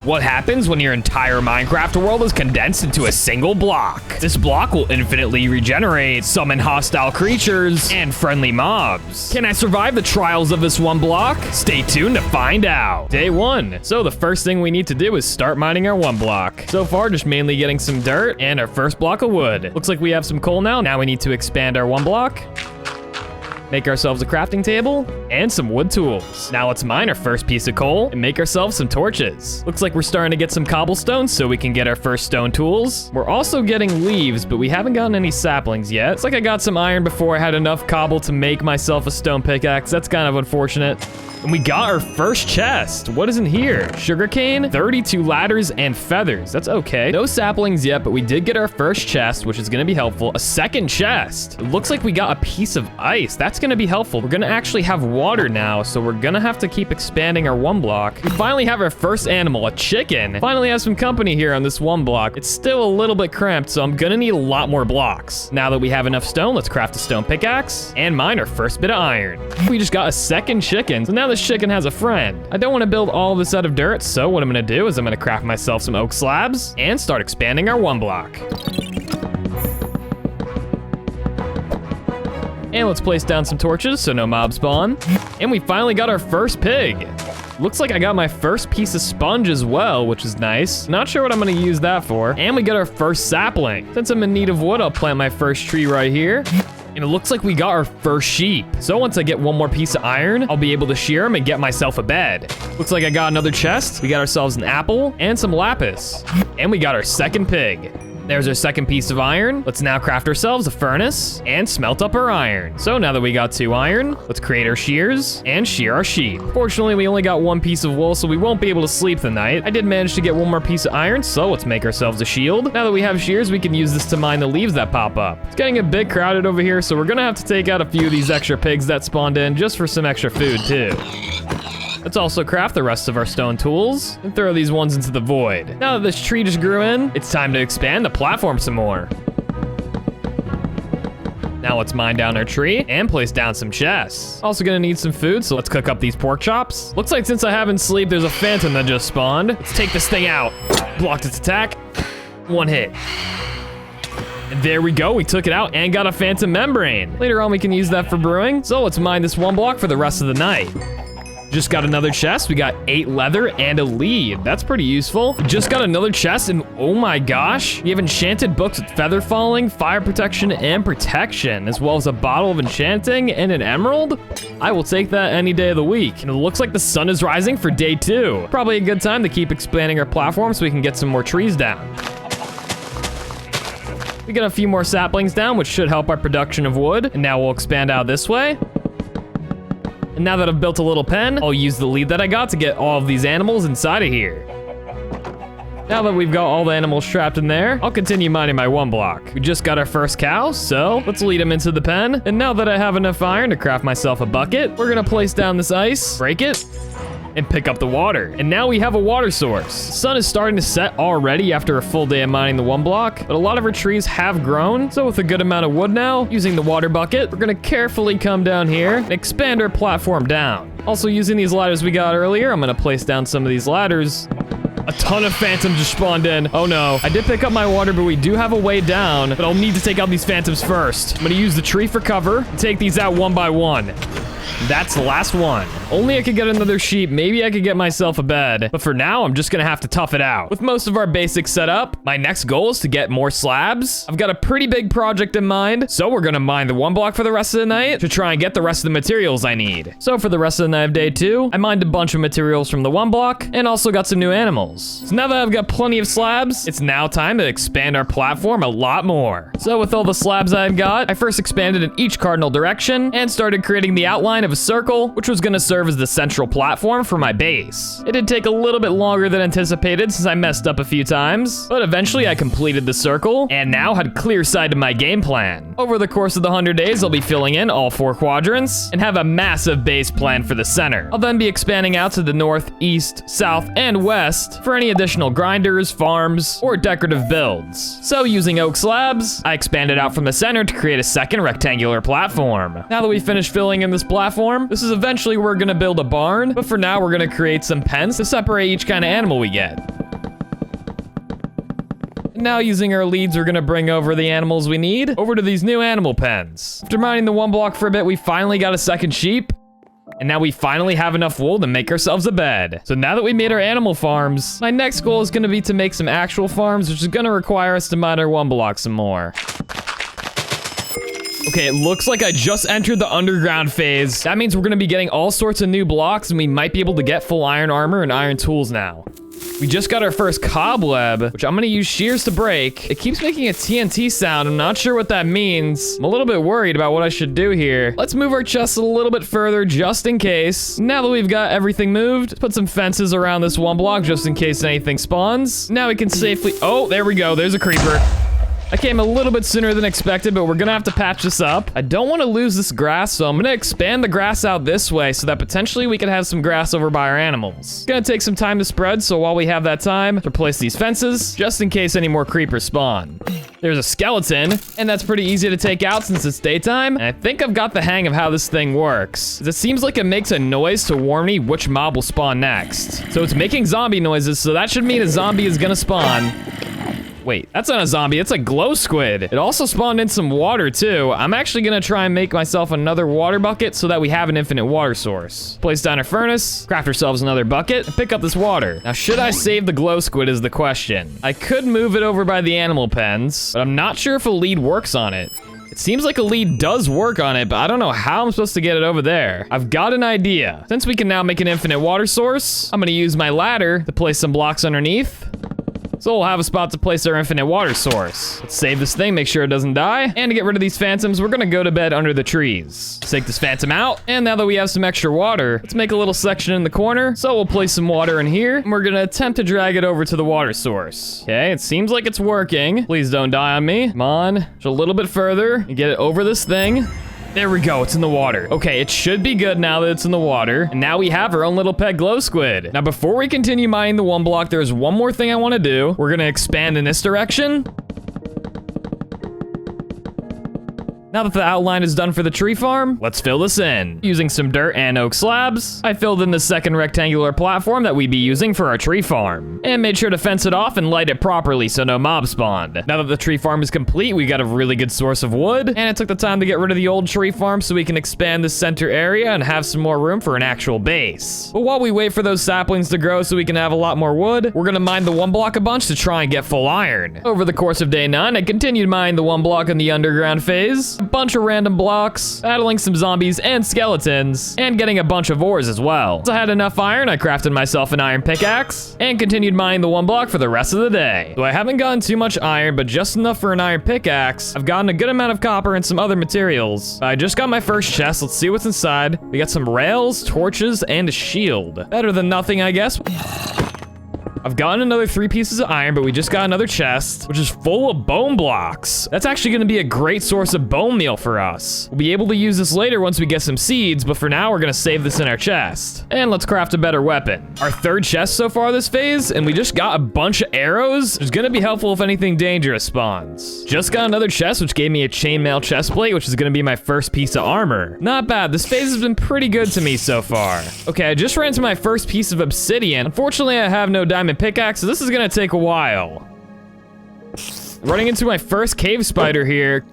What happens when your entire Minecraft world is condensed into a single block? This block will infinitely regenerate, summon hostile creatures, and friendly mobs. Can I survive the trials of this one block? Stay tuned to find out. Day 1. So the first thing we need to do is start mining our one block. So far, just mainly getting some dirt and our first block of wood. Looks like we have some coal now. Now we need to expand our one block. Make ourselves a crafting table, and some wood tools. Now let's mine our first piece of coal and make ourselves some torches. Looks like we're starting to get some cobblestone so we can get our first stone tools. We're also getting leaves, but we haven't gotten any saplings yet. It's like I got some iron before I had enough cobble to make myself a stone pickaxe. That's kind of unfortunate. And we got our first chest. What is in here? Sugarcane, 32 ladders, and feathers. That's okay. No saplings yet, but we did get our first chest, which is gonna be helpful. A second chest. It looks like we got a piece of ice. That's gonna be helpful. We're gonna actually have water now, so we're gonna have to keep expanding our one block. We finally have our first animal, a chicken. Finally have some company here on this one block. It's still a little bit cramped, so I'm gonna need a lot more blocks. Now that we have enough stone, let's craft a stone pickaxe and mine our first bit of iron. We just got a second chicken, so now this chicken has a friend. I don't want to build all of this out of dirt, so what I'm gonna do is I'm gonna craft myself some oak slabs and start expanding our one block. And let's place down some torches so no mobs spawn. And we finally got our first pig. Looks like I got my first piece of sponge as well, which is nice. Not sure what I'm gonna use that for. And we got our first sapling. Since I'm in need of wood, I'll plant my first tree right here. And it looks like we got our first sheep. So once I get one more piece of iron, I'll be able to shear them and get myself a bed. Looks like I got another chest. We got ourselves an apple and some lapis. And we got our second pig. There's our second piece of iron. Let's now craft ourselves a furnace and smelt up our iron. So now that we got 2 iron, let's create our shears and shear our sheep. Fortunately, we only got 1 piece of wool, so we won't be able to sleep the night. I did manage to get 1 more piece of iron, so let's make ourselves a shield. Now that we have shears, we can use this to mine the leaves that pop up. It's getting a bit crowded over here, so we're gonna have to take out a few of these extra pigs that spawned in just for some extra food too. Let's also craft the rest of our stone tools and throw these ones into the void. Now that this tree just grew in, it's time to expand the platform some more. Now let's mine down our tree and place down some chests. Also gonna need some food, so let's cook up these pork chops. Looks like since I haven't slept, there's a phantom that just spawned. Let's take this thing out. Blocked its attack. 1 hit. And there we go, we took it out and got a phantom membrane. Later on, we can use that for brewing. So let's mine this one block for the rest of the night. Just got another chest. We got 8 leather and a lead. That's pretty useful. Just got another chest and oh my gosh, we have enchanted books with feather falling, fire protection, and protection, as well as a bottle of enchanting and an emerald. I will take that any day of the week. And it looks like the sun is rising for day 2. Probably a good time to keep expanding our platform so we can get some more trees down. We got a few more saplings down, which should help our production of wood. And now we'll expand out this way. And now that I've built a little pen, I'll use the lead that I got to get all of these animals inside of here. Now that we've got all the animals trapped in there, I'll continue mining my one block. We just got our first cow, so let's lead him into the pen. And now that I have enough iron to craft myself a bucket, we're gonna place down this ice, break it, and pick up the water. And now we have a water source. The sun is starting to set already after a full day of mining the one block, but a lot of our trees have grown. So with a good amount of wood now, using the water bucket, we're gonna carefully come down here and expand our platform down. Also using these ladders we got earlier, I'm gonna place down some of these ladders. A ton of phantoms just spawned in. Oh no. I did pick up my water, but we do have a way down, but I'll need to take out these phantoms first. I'm gonna use the tree for cover and take these out one by one. That's the last one. Only I could get another sheep, maybe I could get myself a bed. But for now, I'm just gonna have to tough it out. With most of our basics set up, my next goal is to get more slabs. I've got a pretty big project in mind, so we're gonna mine the one block for the rest of the night to try and get the rest of the materials I need. So for the rest of the night of day 2, I mined a bunch of materials from the one block and also got some new animals. So now that I've got plenty of slabs, it's now time to expand our platform a lot more. So with all the slabs I've got, I first expanded in each cardinal direction and started creating the outline of a circle, which was gonna serve as the central platform for my base. It did take a little bit longer than anticipated since I messed up a few times, but eventually I completed the circle and now had clear sight of my game plan. Over the course of the 100 days, I'll be filling in all 4 quadrants and have a massive base plan for the center. I'll then be expanding out to the north, east, south, and west for any additional grinders, farms, or decorative builds. So using oak slabs, I expanded out from the center to create a second rectangular platform. Now that we finished filling in this block, platform. This is eventually where we're gonna build a barn, but for now we're gonna create some pens to separate each kind of animal we get. Now using our leads, we're gonna bring over the animals we need over to these new animal pens. After mining the 1 block for a bit, we finally got a second sheep. And now we finally have enough wool to make ourselves a bed. So now that we made our animal farms, my next goal is gonna be to make some actual farms, which is gonna require us to mine our 1 block some more. Okay, it looks like I just entered the underground phase. That means we're gonna be getting all sorts of new blocks, and we might be able to get full iron armor and iron tools now. We just got our first cobweb, which I'm gonna use shears to break. It keeps making a TNT sound. I'm not sure what that means. I'm a little bit worried about what I should do here. Let's move our chests a little bit further just in case. Now that we've got everything moved, put some fences around this 1 block just in case anything spawns. Now we can safely, oh, there we go. There's a creeper. I came a little bit sooner than expected, but we're gonna have to patch this up. I don't want to lose this grass, so I'm gonna expand the grass out this way so that potentially we can have some grass over by our animals. It's gonna take some time to spread, so while we have that time, replace these fences, just in case any more creepers spawn. There's a skeleton, and that's pretty easy to take out since it's daytime. And I think I've got the hang of how this thing works. It seems like it makes a noise to warn me which mob will spawn next. So it's making zombie noises, so that should mean a zombie is gonna spawn. Wait, that's not a zombie, it's a glow squid. It also spawned in some water too. I'm actually gonna try and make myself another water bucket so that we have an infinite water source. Place down our furnace, craft ourselves another bucket, and pick up this water. Now, should I save the glow squid is the question. I could move it over by the animal pens, but I'm not sure if a lead works on it. It seems like a lead does work on it, but I don't know how I'm supposed to get it over there. I've got an idea. Since we can now make an infinite water source, I'm gonna use my ladder to place some blocks underneath. So we'll have a spot to place our infinite water source. Let's save this thing, make sure it doesn't die. And to get rid of these phantoms, we're gonna go to bed under the trees. Let's take this phantom out. And now that we have some extra water, let's make a little section in the corner. So we'll place some water in here. And we're gonna attempt to drag it over to the water source. Okay, it seems like it's working. Please don't die on me. Come on, just a little bit further and get it over this thing. There we go, it's in the water. Okay, it should be good now that it's in the water. And now we have our own little pet glow squid. Now, before we continue mining the 1 block, there's one more thing I want to do. We're gonna expand in this direction. Now that the outline is done for the tree farm, let's fill this in. Using some dirt and oak slabs, I filled in the second rectangular platform that we'd be using for our tree farm. And made sure to fence it off and light it properly so no mobs spawned. Now that the tree farm is complete, we got a really good source of wood. And it took the time to get rid of the old tree farm so we can expand the center area and have some more room for an actual base. But while we wait for those saplings to grow so we can have a lot more wood, we're gonna mine the 1 block a bunch to try and get full iron. Over the course of day 9, I continued mining the 1 block in the underground phase. A bunch of random blocks, battling some zombies and skeletons, and getting a bunch of ores as well. Once I had enough iron, I crafted myself an iron pickaxe, and continued mining the 1 block for the rest of the day. So I haven't gotten too much iron, but just enough for an iron pickaxe. I've gotten a good amount of copper and some other materials. I just got my first chest, let's see what's inside. We got some rails, torches, and a shield. Better than nothing, I guess. I've gotten another 3 pieces of iron, but we just got another chest, which is full of bone blocks. That's actually gonna be a great source of bone meal for us. We'll be able to use this later once we get some seeds, but for now, we're gonna save this in our chest. And let's craft a better weapon. Our 3rd chest so far this phase, and we just got a bunch of arrows. It's gonna be helpful if anything dangerous spawns. Just got another chest, which gave me a chainmail chest plate, which is gonna be my first piece of armor. Not bad, this phase has been pretty good to me so far. Okay, I just ran to my first piece of obsidian. Unfortunately, I have no diamond pickaxe, so this is gonna take a while. Running into my first cave spider here.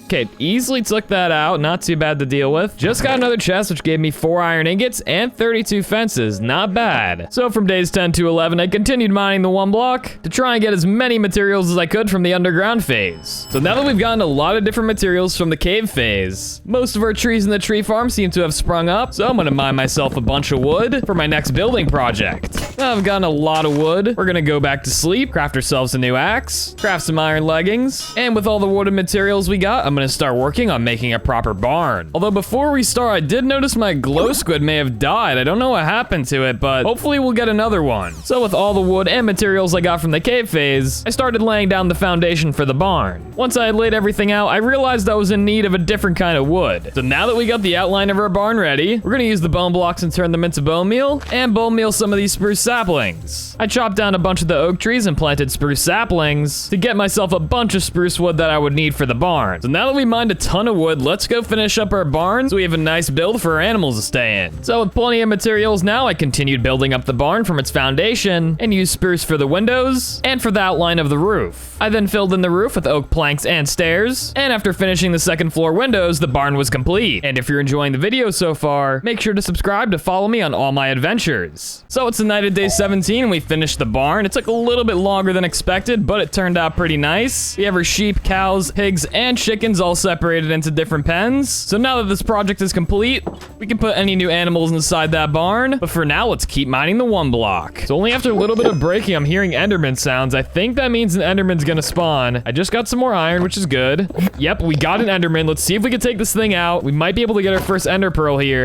Okay, easily took that out, not too bad to deal with. Just got another chest, which gave me 4 iron ingots and 32 fences, not bad. So from days 10 to 11, I continued mining the 1 block to try and get as many materials as I could from the underground phase. So now that we've gotten a lot of different materials from the cave phase, most of our trees in the tree farm seem to have sprung up, so I'm gonna mine myself a bunch of wood for my next building project. Now I've gotten a lot of wood, we're gonna go back to sleep, craft ourselves a new axe, craft some iron leggings, and with all the wood and materials we got, I'm gonna start working on making a proper barn. Although before we start, I did notice my glow squid may have died. I don't know what happened to it, but hopefully we'll get another one. So with all the wood and materials I got from the cave phase, I started laying down the foundation for the barn. Once I had laid everything out, I realized I was in need of a different kind of wood. So now that we got the outline of our barn ready, we're gonna use the bone blocks and turn them into bone meal, and bone meal some of these spruce saplings. I chopped down a bunch of the oak trees and planted spruce saplings to get myself a bunch of spruce wood that I would need for the barn. So now now that we mined a ton of wood, let's go finish up our barn so we have a nice build for our animals to stay in. So with plenty of materials now, I continued building up the barn from its foundation and used spruce for the windows and for the outline of the roof. I then filled in the roof with oak planks and stairs, and after finishing the second floor windows, the barn was complete. And if you're enjoying the video so far, make sure to subscribe to follow me on all my adventures. So it's the night of day 17 and we finished the barn. It took a little bit longer than expected, but it turned out pretty nice. We have our sheep, cows, pigs, and chickens all separated into different pens. So now that this project is complete, we can put any new animals inside that barn. But for now, let's keep mining the 1 block. So only after a little bit of breaking, I'm hearing Enderman sounds. I think that means an Enderman's gonna spawn. I just got some more iron, which is good. Yep, we got an Enderman. Let's see if we can take this thing out. We might be able to get our first Ender Pearl here.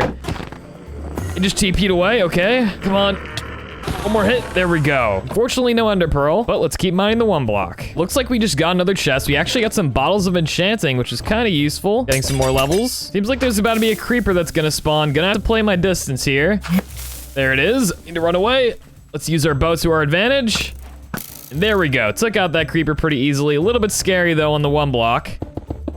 It just TP'd away, okay. Come on. One more hit, there we go. Unfortunately, no Ender Pearl, but let's keep mining the 1 block. Looks like we just got another chest. We actually got some bottles of enchanting, which is kind of useful. Getting some more levels. Seems like there's about to be a creeper that's gonna spawn. Gonna have to play my distance here. There it is, need to run away. Let's use our bow to our advantage. And there we go, took out that creeper pretty easily. A little bit scary though on the 1 block.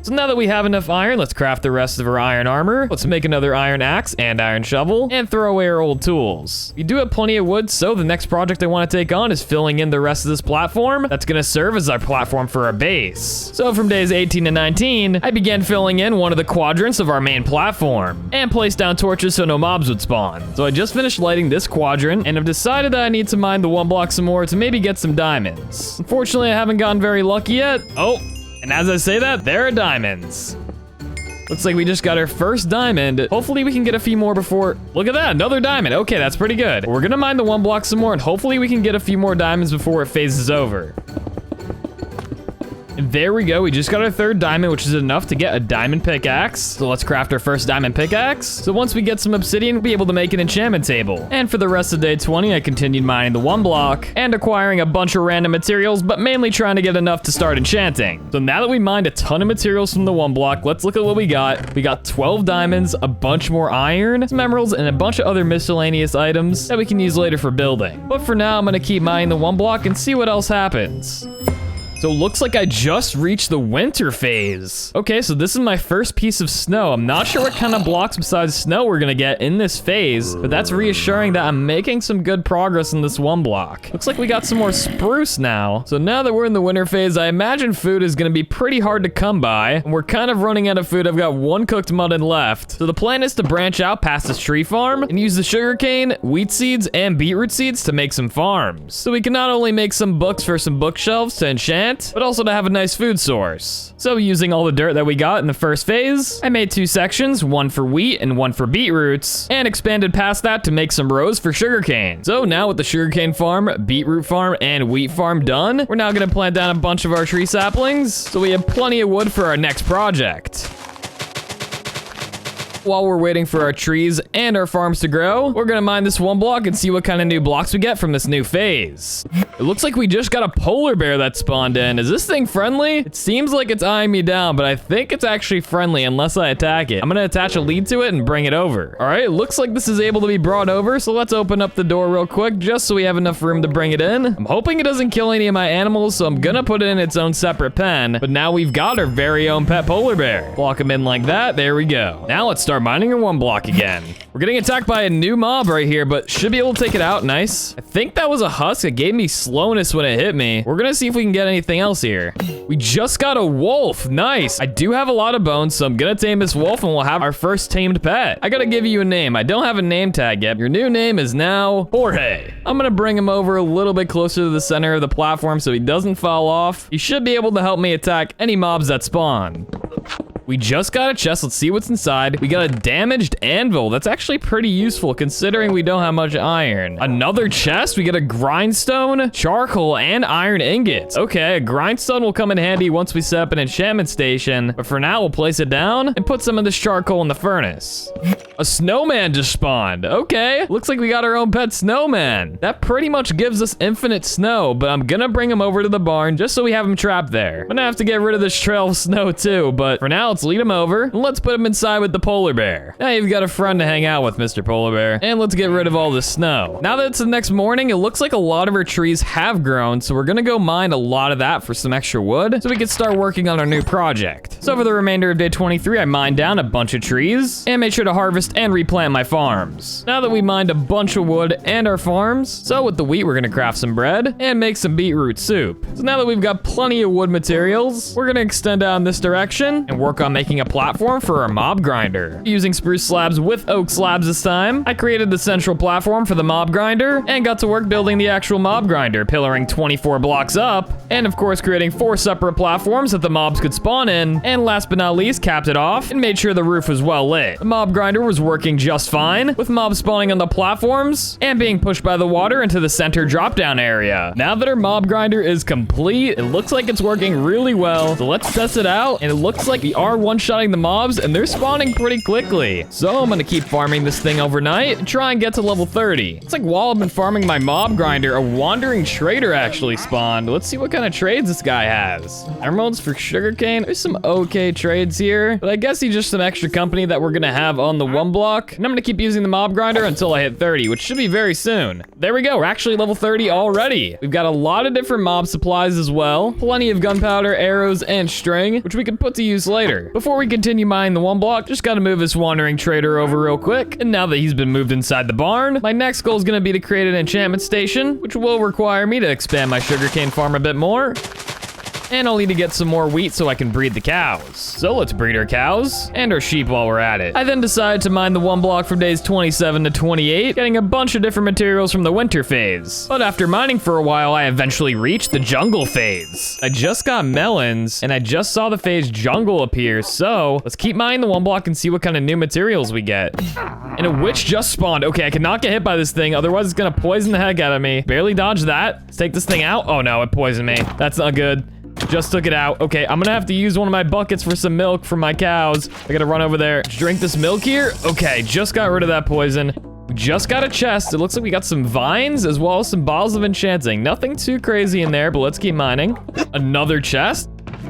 So now that we have enough iron, let's craft the rest of our iron armor. Let's make another iron axe and iron shovel and throw away our old tools. We do have plenty of wood, so the next project I want to take on is filling in the rest of this platform. That's going to serve as our platform for our base. So from days 18 to 19, I began filling in one of the quadrants of our main platform and placed down torches so no mobs would spawn. So I just finished lighting this quadrant and have decided that I need to mine the 1 block some more to maybe get some diamonds. Unfortunately, I haven't gotten very lucky yet. Oh. And as I say that, there are diamonds. Looks like we just got our first diamond. Hopefully we can get a few more before... Look at that, another diamond. Okay, that's pretty good. We're gonna mine the 1 block some more, and hopefully we can get a few more diamonds before it phases over. And there we go, we just got our 3rd diamond, which is enough to get a diamond pickaxe. So let's craft our first diamond pickaxe. So once we get some obsidian, we'll be able to make an enchantment table. And for the rest of day 20, I continued mining the 1 block and acquiring a bunch of random materials, but mainly trying to get enough to start enchanting. So now that we mined a ton of materials from the 1 block, let's look at what we got. We got 12 diamonds, a bunch more iron, some emeralds, and a bunch of other miscellaneous items that we can use later for building. But for now, I'm gonna keep mining the 1 block and see what else happens. So looks like I just reached the winter phase. Okay, so this is my first piece of snow. I'm not sure what kind of blocks besides snow we're gonna get in this phase, but that's reassuring that I'm making some good progress in this 1 block. Looks like we got some more spruce now. So now that we're in the winter phase, I imagine food is gonna be pretty hard to come by, and we're kind of running out of food. I've got 1 cooked mutton left. So the plan is to branch out past this tree farm and use the sugarcane, wheat seeds, and beetroot seeds to make some farms. So we can not only make some books for some bookshelves to enchant, but also to have a nice food source. So using all the dirt that we got in the first phase, I made 2 sections, 1 for wheat and 1 for beetroots, and expanded past that to make some rows for sugarcane. So now with the sugarcane farm, beetroot farm, and wheat farm done, we're now gonna plant down a bunch of our tree saplings, so we have plenty of wood for our next project. While we're waiting for our trees and our farms to grow, we're gonna mine this 1 block and see what kind of new blocks we get from this new phase. It looks like we just got a polar bear that spawned in. Is this thing friendly? It seems like it's eyeing me down, but I think it's actually friendly unless I attack it. I'm gonna attach a lead to it and bring it over. All right, it looks like this is able to be brought over, so let's open up the door real quick just so we have enough room to bring it in. I'm hoping it doesn't kill any of my animals, so I'm gonna put it in its own separate pen, but now we've got our very own pet polar bear. Block him in like that, there we go. Now let's start mining in 1 block again. We're getting attacked by a new mob right here, but should be able to take it out, nice. I think that was a husk, it gave me slowness when it hit me. We're gonna see if we can get anything else here. We just got a wolf, nice. I do have a lot of bones, so I'm gonna tame this wolf and we'll have our first tamed pet. I gotta give you a name, I don't have a name tag yet. Your new name is now Jorge. I'm gonna bring him over a little bit closer to the center of the platform so he doesn't fall off. He should be able to help me attack any mobs that spawn. We just got a chest, let's see what's inside. We got a damaged anvil. That's actually pretty useful considering we don't have much iron. Another chest, we get a grindstone, charcoal, and iron ingots. Okay, a grindstone will come in handy once we set up an enchantment station, but for now we'll place it down and put some of this charcoal in the furnace. A snowman just spawned. Okay, looks like we got our own pet snowman. That pretty much gives us infinite snow, but I'm gonna bring him over to the barn just so we have him trapped there. I'm gonna have to get rid of this trail of snow too, but for now, let's lead him over and let's put him inside with the polar bear. Now you've got a friend to hang out with, Mr. Polar Bear. And let's get rid of all this snow. Now that it's the next morning, it looks like a lot of our trees have grown, so we're gonna go mine a lot of that for some extra wood so we can start working on our new project. So for the remainder of day 23, I mined down a bunch of trees and made sure to harvest and replant my farms. Now that we mined a bunch of wood and our farms, so with the wheat, we're gonna craft some bread and make some beetroot soup. So now that we've got plenty of wood materials, we're gonna extend out in this direction and work on making a platform for our mob grinder. Using spruce slabs with oak slabs this time, I created the central platform for the mob grinder and got to work building the actual mob grinder, pillaring 24 blocks up, and of course creating 4 separate platforms that the mobs could spawn in, and last but not least, capped it off and made sure the roof was well lit. The mob grinder was working just fine, with mobs spawning on the platforms and being pushed by the water into the center drop-down area. Now that our mob grinder is complete, it looks like it's working really well, so let's test it out, and it looks like we are one-shotting the mobs, and they're spawning pretty quickly. So I'm gonna keep farming this thing overnight and try and get to level 30. It's like while I've been farming my mob grinder, a wandering trader actually spawned. Let's see what kind of trades this guy has. Emeralds for sugarcane. There's some okay trades here, but I guess he's just some extra company that we're gonna have on the 1 block, and I'm gonna keep using the mob grinder until I hit 30, which should be very soon. There we go, we're actually level 30 already. We've got a lot of different mob supplies as well, plenty of gunpowder, arrows, and string, which we can put to use later. Before we continue mining the 1 block, just gotta move this wandering trader over real quick, and now that he's been moved inside the barn, my next goal is gonna be to create an enchantment station, which will require me to expand my sugarcane farm a bit more. And I'll need to get some more wheat so I can breed the cows. So let's breed our cows and our sheep while we're at it. I then decided to mine the 1 block from days 27 to 28, getting a bunch of different materials from the winter phase. But after mining for a while, I eventually reached the jungle phase. I just got melons, and I just saw the phase jungle appear, so let's keep mining the 1 block and see what kind of new materials we get. And a witch just spawned. Okay, I cannot get hit by this thing, otherwise it's gonna poison the heck out of me. Barely dodged that. Let's take this thing out. Oh no, it poisoned me. That's not good. Just took it out. Okay, I'm gonna have to use one of my buckets for some milk for my cows. I gotta run over there. Drink this milk here. Okay, just got rid of that poison. We just got a chest. It looks like we got some vines as well as some bottles of enchanting. Nothing too crazy in there, but let's keep mining. Another chest.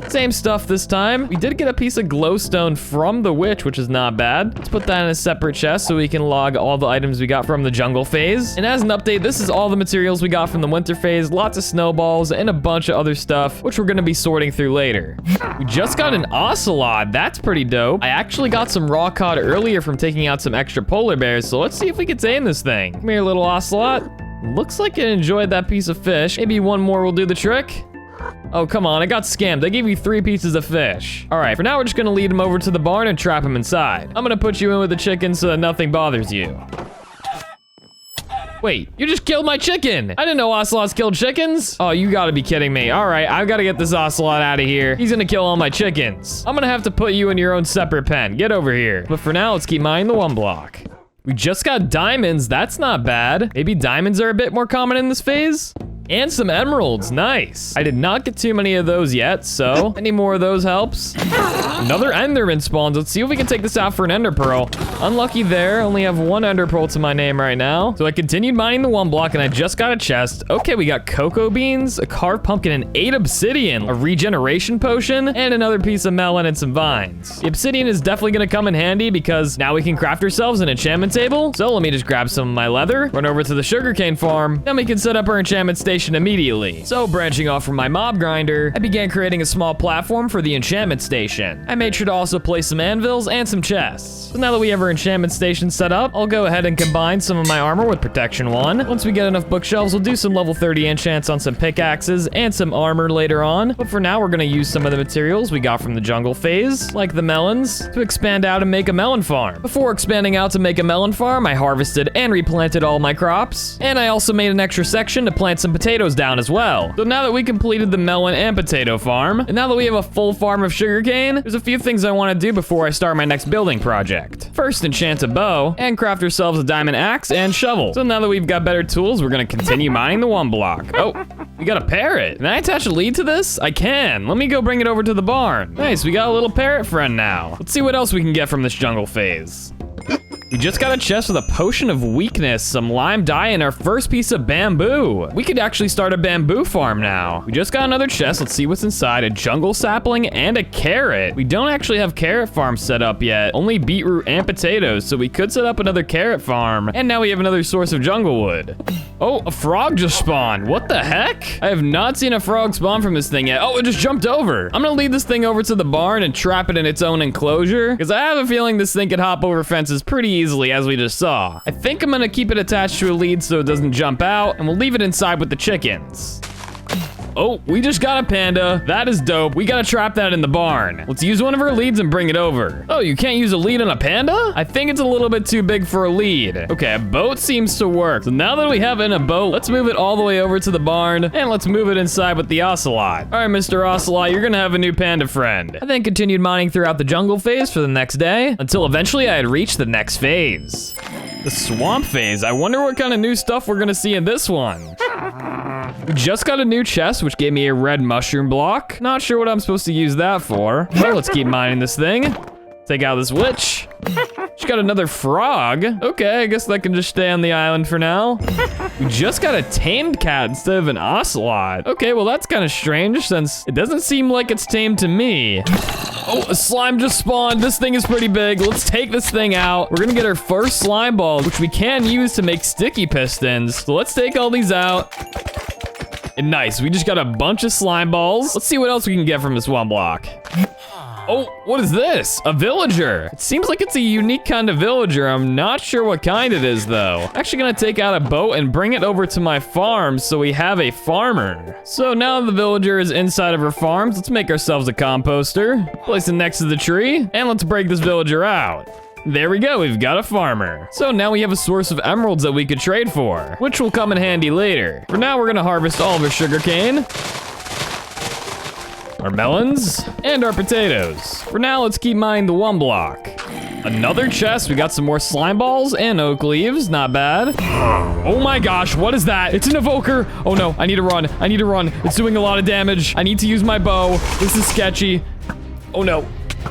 Same stuff this time. We did get a piece of glowstone from the witch, which is not bad. Let's put that in a separate chest so we can log all the items we got from the jungle phase. And as an update, this is all the materials we got from the winter phase, lots of snowballs and a bunch of other stuff, which we're gonna be sorting through later. We just got an ocelot. That's pretty dope. I actually got some raw cod earlier from taking out some extra polar bears, so let's see if we can tame this thing. Come here, little ocelot. Looks like it enjoyed that piece of fish. Maybe one more will do the trick. Oh, come on, I got scammed. I gave you 3 pieces of fish. All right, for now, we're just gonna lead him over to the barn and trap him inside. I'm gonna put you in with the chicken so that nothing bothers you. Wait, you just killed my chicken. I didn't know ocelots killed chickens. Oh, you gotta be kidding me. All right, I've gotta get this ocelot out of here. He's gonna kill all my chickens. I'm gonna have to put you in your own separate pen. Get over here. But for now, let's keep mining the 1 block. We just got diamonds. That's not bad. Maybe diamonds are a bit more common in this phase. And some emeralds, nice. I did not get too many of those yet, so any more of those helps. Another enderman spawns. Let's see if we can take this out for an ender pearl. Unlucky there, only have 1 ender pearl to my name right now. So I continued mining the 1 block and I just got a chest. Okay, we got cocoa beans, a carved pumpkin, and 8 obsidian, a regeneration potion, and another piece of melon and some vines. The obsidian is definitely gonna come in handy because now we can craft ourselves an enchantment table. So let me just grab some of my leather, run over to the sugarcane farm, then we can set up our enchantment station immediately. So branching off from my mob grinder, I began creating a small platform for the enchantment station. I made sure to also place some anvils and some chests. So now that we have our enchantment station set up, I'll go ahead and combine some of my armor with protection 1. Once we get enough bookshelves, we'll do some level 30 enchants on some pickaxes and some armor later on. But for now, we're gonna use some of the materials we got from the jungle phase, like the melons, to expand out and make a melon farm. Before expanding out to make a melon farm, I harvested and replanted all my crops. And I also made an extra section to plant some potatoes down as well. So now that we completed the melon and potato farm, and now that we have a full farm of sugarcane, there's a few things I want to do before I start my next building project. First, enchant a bow and craft ourselves a diamond axe and shovel. So now that we've got better tools, we're gonna continue mining the 1 block. Oh, we got a parrot. Can I attach a lead to this? I can. Let me go bring it over to the barn. Nice, we got a little parrot friend now. Let's see what else we can get from this jungle phase. We just got a chest with a potion of weakness, some lime dye, and our first piece of bamboo. We could actually start a bamboo farm now. We just got another chest. Let's see what's inside. A jungle sapling and a carrot. We don't actually have carrot farm set up yet. Only beetroot and potatoes, so we could set up another carrot farm. And now we have another source of jungle wood. Oh, a frog just spawned. What the heck? I have not seen a frog spawn from this thing yet. Oh, it just jumped over. I'm gonna lead this thing over to the barn and trap it in its own enclosure, because I have a feeling this thing could hop over fences pretty easily, as we just saw. I think I'm gonna keep it attached to a lead so it doesn't jump out, and we'll leave it inside with the chickens. Oh, we just got a panda. That is dope. We gotta trap that in the barn. Let's use one of our leads and bring it over. Oh, you can't use a lead on a panda? I think it's a little bit too big for a lead. Okay, a boat seems to work. So now that we have it in a boat, let's move it all the way over to the barn, and let's move it inside with the ocelot. All right, Mr. Ocelot, you're gonna have a new panda friend. I then continued mining throughout the jungle phase for the next day, until eventually I had reached the next phase. The swamp phase. I wonder what kind of new stuff we're gonna see in this one. We just got a new chest, which gave me a red mushroom block. Not sure what I'm supposed to use that for. Well, let's keep mining this thing. Take out this witch. She got another frog. Okay, I guess that can just stay on the island for now. We just got a tamed cat instead of an ocelot. Okay, well that's kind of strange since it doesn't seem like it's tamed to me. Oh, a slime just spawned. This thing is pretty big. Let's take this thing out. We're gonna get our first slime ball, which we can use to make sticky pistons. So let's take all these out. And nice, we just got a bunch of slime balls. Let's see what else we can get from this one block. Oh, what is this? A villager. It seems like it's a unique kind of villager. I'm not sure what kind it is though. I'm actually gonna take out a boat and bring it over to my farm so we have a farmer. So now the villager is inside of our farms. Let's make ourselves a composter. Place it next to the tree, and let's break this villager out. There we go, we've got a farmer. So now we have a source of emeralds that we could trade for, which will come in handy later. For now, we're gonna harvest all of our sugarcane, our melons, and our potatoes. For now, let's keep mining the one block. Another chest, we got some more slime balls and oak leaves, not bad. Oh my gosh, what is that? It's an evoker. Oh no, I need to run, I need to run. It's doing a lot of damage. I need to use my bow. This is sketchy. Oh no.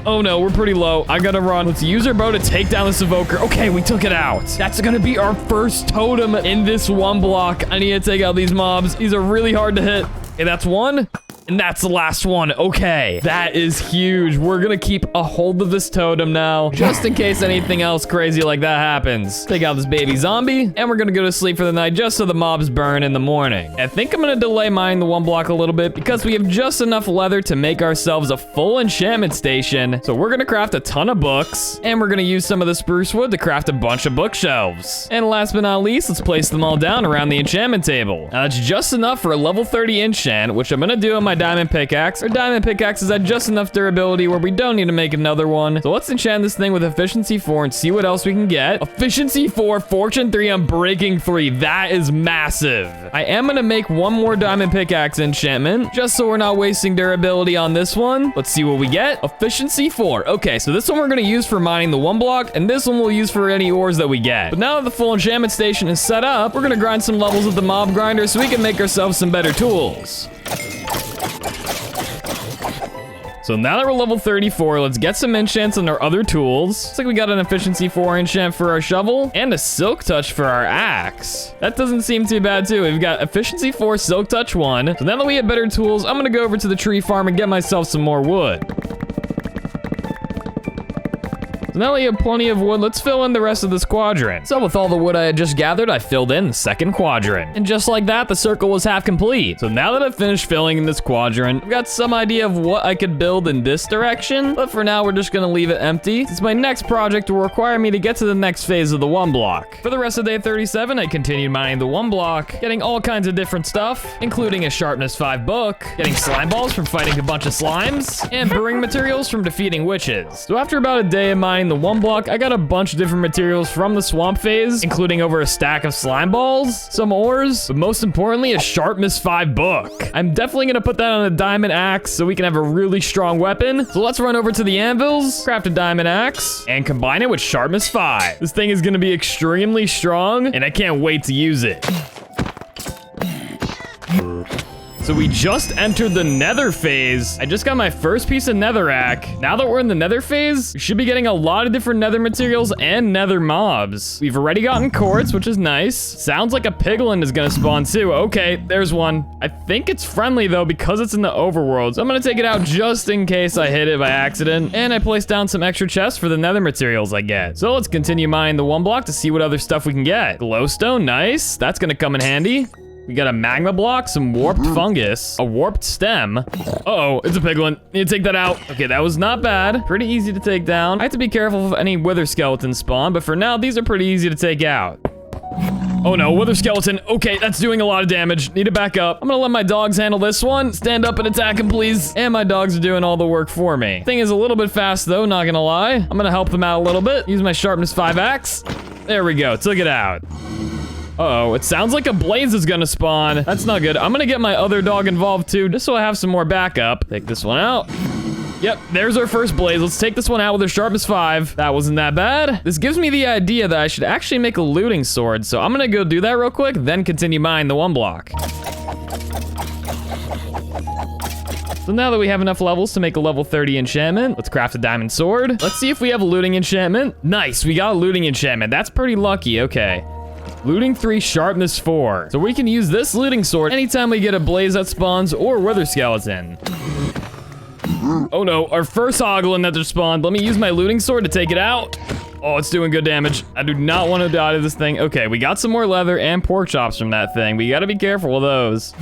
Oh no, we're pretty low. I gotta run. Let's use our bow to take down this evoker. Okay, we took it out. That's gonna be our first totem in this one block. I need to take out these mobs. These are really hard to hit. Okay, that's one. And that's the last one. Okay, that is huge. We're gonna keep a hold of this totem now, just in case anything else crazy like that happens. Take out this baby zombie, and we're gonna go to sleep for the night just so the mobs burn in the morning. I think I'm gonna delay mining the one block a little bit because we have just enough leather to make ourselves a full enchantment station. So we're gonna craft a ton of books, and we're gonna use some of the spruce wood to craft a bunch of bookshelves. And last but not least, let's place them all down around the enchantment table. Now that's just enough for a level 30 enchant, which I'm gonna do on my diamond pickaxe. Our diamond pickaxes had just enough durability where we don't need to make another one. So let's enchant this thing with efficiency 4 and see what else we can get. Efficiency 4, fortune 3, unbreaking 3. That is massive. I am gonna make one more diamond pickaxe enchantment just so we're not wasting durability on this one. Let's see what we get. Efficiency 4. Okay, so this one we're gonna use for mining the one block, and this one we'll use for any ores that we get. But now that the full enchantment station is set up, we're gonna grind some levels with the mob grinder so we can make ourselves some better tools. So now that we're level 34, let's get some enchants on our other tools. Looks like we got an efficiency 4 enchant for our shovel and a silk touch for our axe. That doesn't seem too bad too. We've got efficiency 4, silk touch 1. So now that we have better tools, I'm gonna go over to the tree farm and get myself some more wood. So now that we have plenty of wood, let's fill in the rest of this quadrant. So with all the wood I had just gathered, I filled in the second quadrant. And just like that, the circle was half complete. So now that I've finished filling in this quadrant, I've got some idea of what I could build in this direction. But for now, we're just gonna leave it empty, since my next project will require me to get to the next phase of the one block. For the rest of day 37, I continued mining the one block, getting all kinds of different stuff, including a sharpness 5 book, getting slime balls from fighting a bunch of slimes, and brewing materials from defeating witches. So after about a day of mining the one block, I got a bunch of different materials from the swamp phase, including over a stack of slime balls, some ores, but most importantly, a sharpness 5 book. I'm definitely gonna put that on a diamond axe so we can have a really strong weapon. So let's run over to the anvils, craft a diamond axe, and combine it with sharpness 5. This thing is gonna be extremely strong, and I can't wait to use it. So we just entered the nether phase. I just got my first piece of netherrack. Now that we're in the nether phase, we should be getting a lot of different nether materials and nether mobs. We've already gotten quartz, which is nice. Sounds like a piglin is gonna spawn too. Okay, there's one. I think it's friendly though because it's in the overworld. So I'm gonna take it out just in case I hit it by accident. And I placed down some extra chests for the nether materials I get. So let's continue mining the 1 block to see what other stuff we can get. Glowstone, nice. That's gonna come in handy. We got a magma block, some warped fungus, a warped stem. Uh-oh, it's a piglin. Need to take that out. Okay, that was not bad. Pretty easy to take down. I have to be careful if any wither skeletons spawn, but for now, these are pretty easy to take out. Oh no, wither skeleton. Okay, that's doing a lot of damage. Need to back up. I'm gonna let my dogs handle this one. Stand up and attack him, please. And my dogs are doing all the work for me. Thing is a little bit fast though, not gonna lie. I'm gonna help them out a little bit. Use my sharpness 5 axe. There we go, took it out. Uh-oh, it sounds like a blaze is gonna spawn. That's not good. I'm gonna get my other dog involved too, just so I have some more backup. Take this one out. Yep, there's our first blaze. Let's take this one out with a sharpness 5. That wasn't that bad. This gives me the idea that I should actually make a looting sword. So I'm gonna go do that real quick, then continue mining the 1 block. So now that we have enough levels to make a level 30 enchantment, let's craft a diamond sword. Let's see if we have a looting enchantment. Nice, we got a looting enchantment. That's pretty lucky, okay. Looting 3, sharpness 4. So we can use this looting sword anytime we get a blaze that spawns or wither skeleton. Oh no, our first hoglin that just spawned. Let me use my looting sword to take it out. Oh, it's doing good damage. I do not want to die to this thing. Okay, we got some more leather and pork chops from that thing. We gotta be careful of those.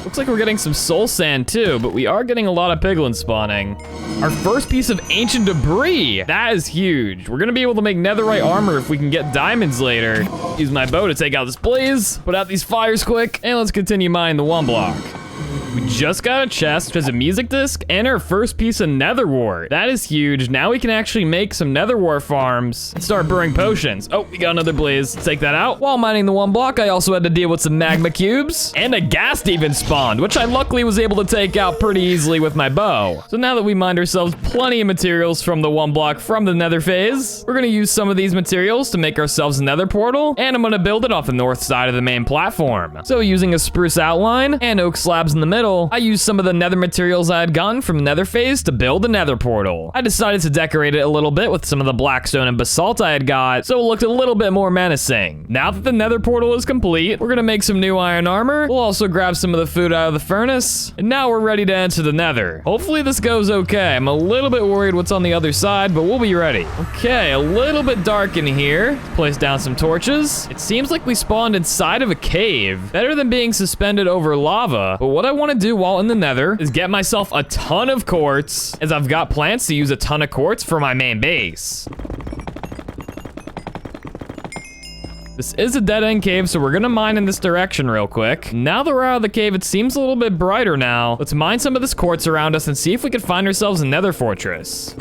Looks like we're getting some soul sand too, but we are getting a lot of piglins spawning. Our first piece of ancient debris. That is huge. We're gonna be able to make netherite armor if we can get diamonds later. Use my bow to take out this blaze, put out these fires quick, and let's continue mining the 1 block. We just got a chest, which has a music disc, and our first piece of nether wart. That is huge. Now we can actually make some nether wart farms and start brewing potions. Oh, we got another blaze. Let's take that out. While mining the 1 block, I also had to deal with some magma cubes, and a ghast even spawned, which I luckily was able to take out pretty easily with my bow. So now that we mined ourselves plenty of materials from the 1 block from the nether phase, we're gonna use some of these materials to make ourselves a nether portal, and I'm gonna build it off the north side of the main platform. So using a spruce outline and oak slabs in the middle, I used some of the nether materials I had gotten from nether phase to build the nether portal. I decided to decorate it a little bit with some of the blackstone and basalt I had got, so it looked a little bit more menacing. Now that the nether portal is complete, we're gonna make some new iron armor. We'll also grab some of the food out of the furnace, and now we're ready to enter the nether. Hopefully this goes okay. I'm a little bit worried what's on the other side, but we'll be ready. Okay, a little bit dark in here. Place down some torches. It seems like we spawned inside of a cave. Better than being suspended over lava, but what I want to do while in the nether is get myself a ton of quartz, as I've got plans to use a ton of quartz for my main base. This is a dead-end cave, so we're gonna mine in this direction real quick. Now that we're out of the cave, it seems a little bit brighter now. Let's mine some of this quartz around us and see if we can find ourselves a nether fortress.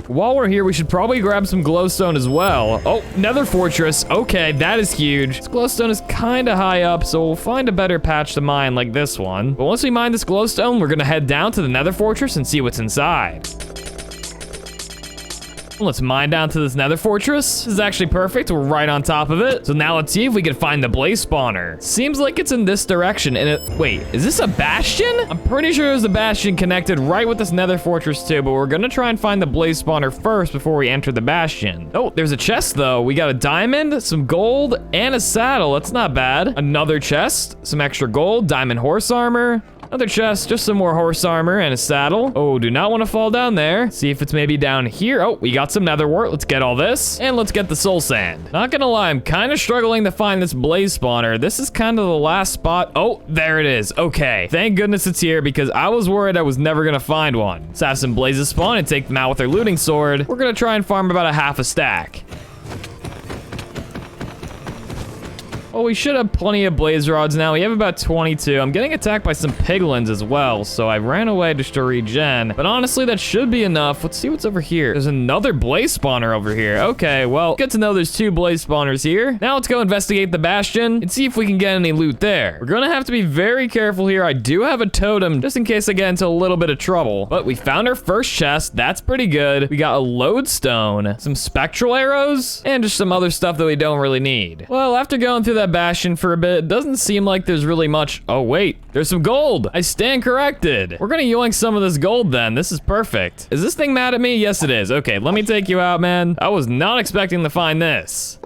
While we're here, we should probably grab some glowstone as well. Oh, nether fortress. Okay, that is huge. This glowstone is kind of high up, so we'll find a better patch to mine like this one. But once we mine this glowstone, we're gonna head down to the nether fortress and see what's inside. Let's mine down to this nether fortress. This is actually perfect. We're right on top of it. So now let's see if we can find the blaze spawner. Seems like it's in this direction. And wait, is this a bastion? I'm pretty sure there's a bastion connected right with this nether fortress too, but we're gonna try and find the blaze spawner first before we enter the bastion. Oh, there's a chest though. We got a diamond, some gold, and a saddle. That's not bad. Another chest, some extra gold, diamond horse armor. Another chest, just some more horse armor and a saddle. Oh, do not want to fall down there. See if it's maybe down here. Oh, we got some nether wart. Let's get all this. And let's get the soul sand. Not gonna lie, I'm kind of struggling to find this blaze spawner. This is kind of the last spot. Oh, there it is. Okay. Thank goodness it's here because I was worried I was never gonna find one. Let's have some blazes spawn and take them out with our looting sword. We're gonna try and farm about a half a stack. Well, we should have plenty of blaze rods now. We have about 22. I'm getting attacked by some piglins as well, so I ran away just to regen. But honestly, that should be enough. Let's see what's over here. There's another blaze spawner over here. Okay, well, good to know there's 2 blaze spawners here. Now let's go investigate the bastion and see if we can get any loot there. We're gonna have to be very careful here. I do have a totem just in case I get into a little bit of trouble. But we found our first chest. That's pretty good. We got a lodestone, some spectral arrows, and just some other stuff that we don't really need. Well, after going through that that bastion for a bit. It doesn't seem like there's really much. Oh, wait. There's some gold. I stand corrected. We're gonna yoink some of this gold then. This is perfect. Is this thing mad at me? Yes, it is. Okay, let me take you out, man. I was not expecting to find this.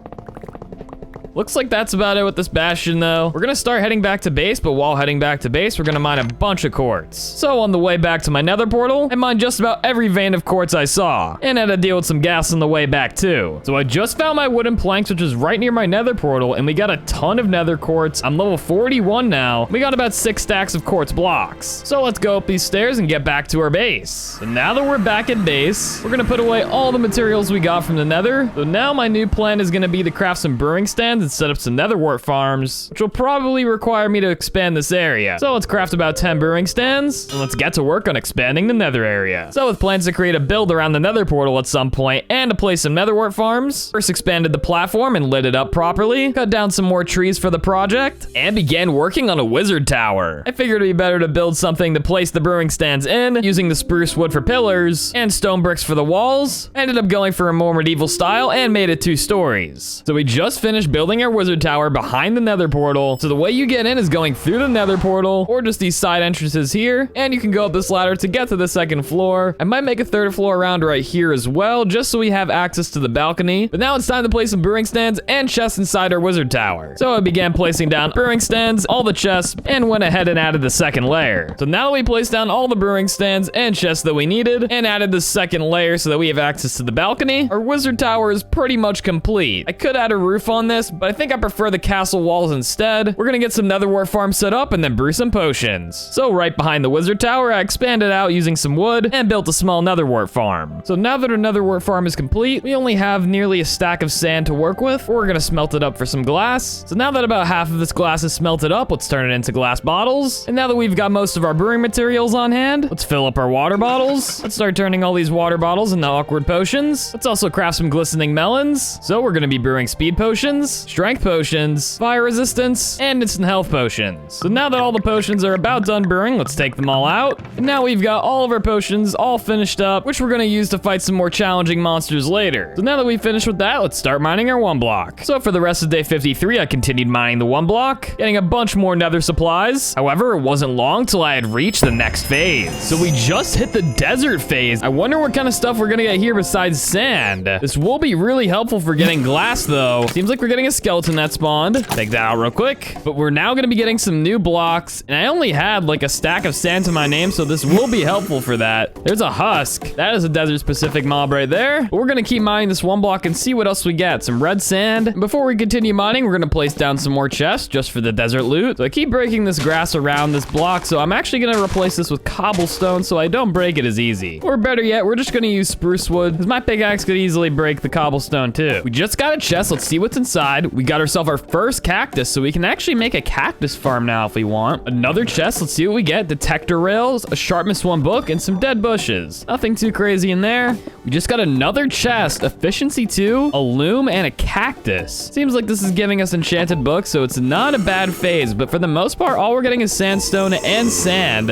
Looks like that's about it with this bastion though. We're gonna start heading back to base, but while heading back to base, we're gonna mine a bunch of quartz. So on the way back to my nether portal, I mined just about every vein of quartz I saw, and had to deal with some gas on the way back too. So I just found my wooden planks, which is right near my nether portal, and we got a ton of nether quartz. I'm level 41 now. We got about 6 stacks of quartz blocks. So let's go up these stairs and get back to our base. So now that we're back at base, we're gonna put away all the materials we got from the nether. So now my new plan is gonna be to craft some brewing stands and set up some nether wart farms, which will probably require me to expand this area. So let's craft about 10 brewing stands, and let's get to work on expanding the nether area. So with plans to create a build around the nether portal at some point and to place some nether wart farms, first expanded the platform and lit it up properly, cut down some more trees for the project, and began working on a wizard tower. I figured it'd be better to build something to place the brewing stands in, using the spruce wood for pillars and stone bricks for the walls. I ended up going for a more medieval style and made it 2 stories. So we just finished building our wizard tower behind the nether portal. So the way you get in is going through the nether portal or just these side entrances here, and you can go up this ladder to get to the 2nd floor. I might make a 3rd floor around right here as well, just so we have access to the balcony. But now it's time to place some brewing stands and chests inside our wizard tower. So I began placing down brewing stands, all the chests, and went ahead and added the 2nd layer. So now that we placed down all the brewing stands and chests that we needed and added the 2nd layer so that we have access to the balcony, our wizard tower is pretty much complete. I could add a roof on this, but I think I prefer the castle walls instead. We're gonna get some nether wart farm set up and then brew some potions. So right behind the wizard tower, I expanded out using some wood and built a small nether wart farm. So now that our nether wart farm is complete, we only have nearly a stack of sand to work with. We're gonna smelt it up for some glass. So now that about half of this glass is smelted up, let's turn it into glass bottles. And now that we've got most of our brewing materials on hand, let's fill up our water bottles. Let's start turning all these water bottles into awkward potions. Let's also craft some glistening melons. So we're gonna be brewing speed potions, strength potions, fire resistance, and instant health potions. So now that all the potions are about done brewing, let's take them all out. And now we've got all of our potions all finished up, which we're gonna use to fight some more challenging monsters later. So now that we've finished with that, let's start mining our 1 block. So for the rest of day 53, I continued mining the 1 block, getting a bunch more nether supplies. However, it wasn't long till I had reached the next phase. So we just hit the desert phase. I wonder what kind of stuff we're gonna get here besides sand. This will be really helpful for getting glass though. Seems like we're getting a skeleton that spawned. Take that out real quick. But we're now gonna be getting some new blocks, and I only had like a stack of sand to my name, so this will be helpful for that. There's a husk. That is a desert specific mob right there. But we're gonna keep mining this 1 block and see what else we get. Some red sand. And before we continue mining, we're gonna place down some more chests just for the desert loot. So I keep breaking this grass around this block, so I'm actually gonna replace this with cobblestone so I don't break it as easy. Or better yet, we're just gonna use spruce wood, because my pickaxe could easily break the cobblestone too. We just got a chest. Let's see what's inside. We got ourselves our first cactus, so we can actually make a cactus farm now if we want. Another chest. Let's see what we get. Detector rails, a sharpness 1 book, and some dead bushes. Nothing too crazy in there. We just got another chest. Efficiency 2, a loom, and a cactus. Seems like this is giving us enchanted books, so it's not a bad phase, but for the most part, all we're getting is sandstone and sand,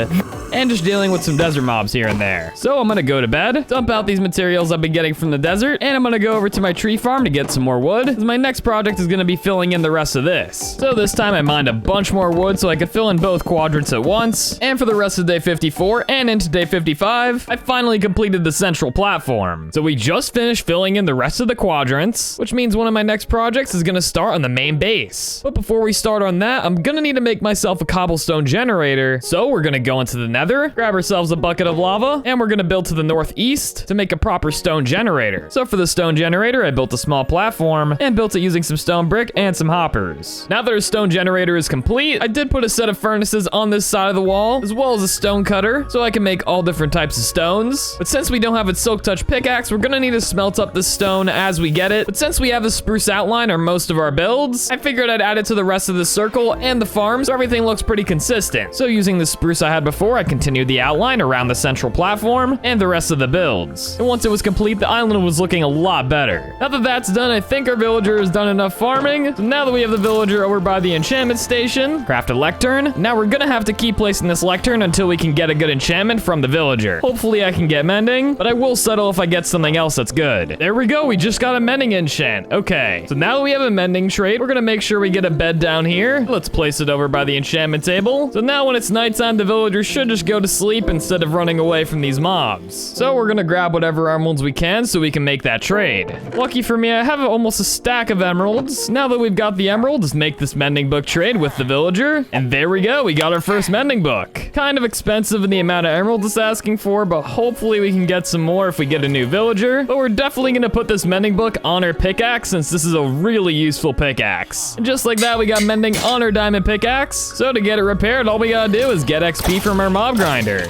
and just dealing with some desert mobs here and there. So I'm gonna go to bed, dump out these materials I've been getting from the desert, and I'm gonna go over to my tree farm to get some more wood, because my next project is gonna be filling in the rest of this. So this time I mined a bunch more wood so I could fill in both quadrants at once, and for the rest of day 54 and into day 55, I finally completed the central platform. So we just finished filling in the rest of the quadrants, which means one of my next projects is gonna start on the main base. But before we start on that, I'm gonna need to make myself a cobblestone generator. So we're gonna go into the nether, grab ourselves a bucket of lava, and we're gonna build to the northeast to make a proper stone generator. So for the stone generator, I built a small platform and built it using some stone brick and some hoppers. Now that our stone generator is complete, I did put a set of furnaces on this side of the wall, as well as a stone cutter, so I can make all different types of stones. But since we don't have a silk touch pickaxe, we're gonna need to smelt up the stone as we get it. But since we have a spruce outline on most of our builds, I figured I'd add it to the rest of the circle and the farm so everything looks pretty consistent. So using the spruce I had before, I continued the outline around the central platform and the rest of the builds. And once it was complete, the island was looking a lot better. Now that that's done, I think our villager has done enough farming. So now that we have the villager over by the enchantment station, craft a lectern. Now we're gonna have to keep placing this lectern until we can get a good enchantment from the villager. Hopefully I can get mending, but I will settle if I get something else that's good. There we go, we just got a mending enchant. Okay, so now that we have a mending trait, we're gonna make sure we get a bed down here. Let's place it over by the enchantment table. So now when it's nighttime, the villager should just go to sleep instead of running away from these mobs. So we're gonna grab whatever emeralds we can so we can make that trade. Lucky for me, I have almost a stack of emeralds. Now that we've got the emeralds, make this mending book trade with the villager. And there we go, we got our first mending book. Kind of expensive in the amount of emeralds it's asking for, but hopefully we can get some more if we get a new villager. But we're definitely gonna put this mending book on our pickaxe since this is a really useful pickaxe. And just like that, we got mending on our diamond pickaxe. So to get it repaired, all we gotta do is get XP from our mob grinder.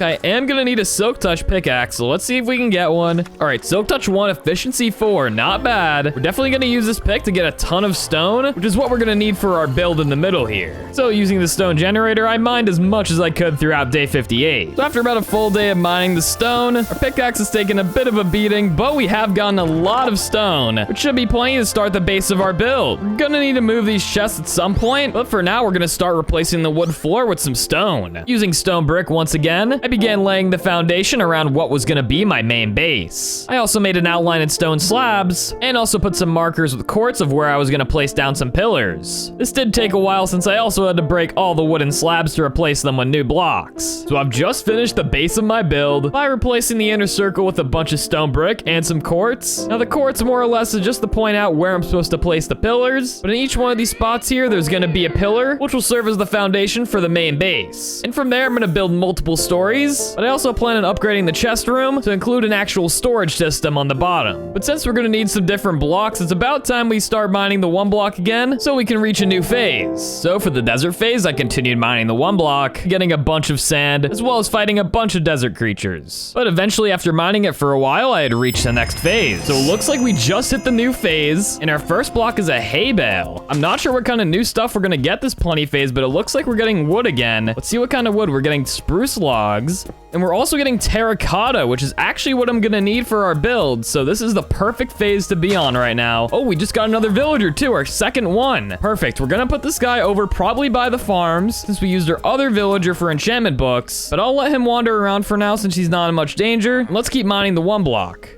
I am gonna need a Silk Touch pickaxe, so let's see if we can get one. All right, Silk Touch 1, efficiency 4, not bad. We're definitely gonna use this pick to get a ton of stone, which is what we're gonna need for our build in the middle here. So using the stone generator, I mined as much as I could throughout day 58. So after about a full day of mining the stone, our pickaxe has taken a bit of a beating, but we have gotten a lot of stone, which should be plenty to start the base of our build. We're gonna need to move these chests at some point, but for now, we're gonna start replacing the wood floor with some stone. Using stone brick once again, I began laying the foundation around what was gonna be my main base. I also made an outline in stone slabs, and also put some markers with quartz of where I was gonna place down some pillars. This did take a while since I also had to break all the wooden slabs to replace them with new blocks. So I've just finished the base of my build by replacing the inner circle with a bunch of stone brick and some quartz. Now the quartz more or less is just to point out where I'm supposed to place the pillars, but in each one of these spots here, there's gonna be a pillar, which will serve as the foundation for the main base. And from there, I'm gonna build multiple stories, but I also plan on upgrading the chest room to include an actual storage system on the bottom. But since we're gonna need some different blocks, it's about time we start mining the 1 block again so we can reach a new phase. So for the desert phase, I continued mining the 1 block, getting a bunch of sand, as well as fighting a bunch of desert creatures. But eventually, after mining it for a while, I had reached the next phase. So it looks like we just hit the new phase, and our first block is a hay bale. I'm not sure what kind of new stuff we're gonna get this plenty phase, but it looks like we're getting wood again. Let's see what kind of wood. We're getting spruce logs, and we're also getting terracotta, which is actually what I'm gonna need for our build. So this is the perfect phase to be on right now. Oh, we just got another villager too, our second one. Perfect, we're gonna put this guy over probably by the farms since we used our other villager for enchantment books, but I'll let him wander around for now since he's not in much danger. And let's keep mining the 1 block.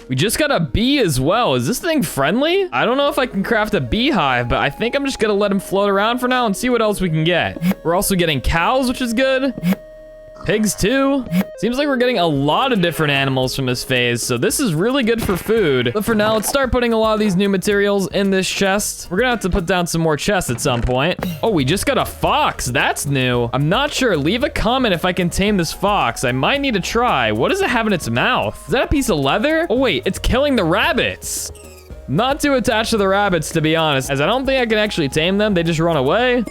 We just got a bee as well. Is this thing friendly? I don't know if I can craft a beehive, but I think I'm just gonna let him float around for now and see what else we can get. We're also getting cows, which is good. Pigs too. Seems like we're getting a lot of different animals from this phase, so this is really good for food. But for now, let's start putting a lot of these new materials in this chest. We're gonna have to put down some more chests at some point. Oh, we just got a fox. That's new. I'm not sure. Leave a comment if I can tame this fox. I might need to try. What does it have in its mouth? Is that a piece of leather? Oh wait, it's killing the rabbits. Not too attached to the rabbits, to be honest, as I don't think I can actually tame them. They just run away.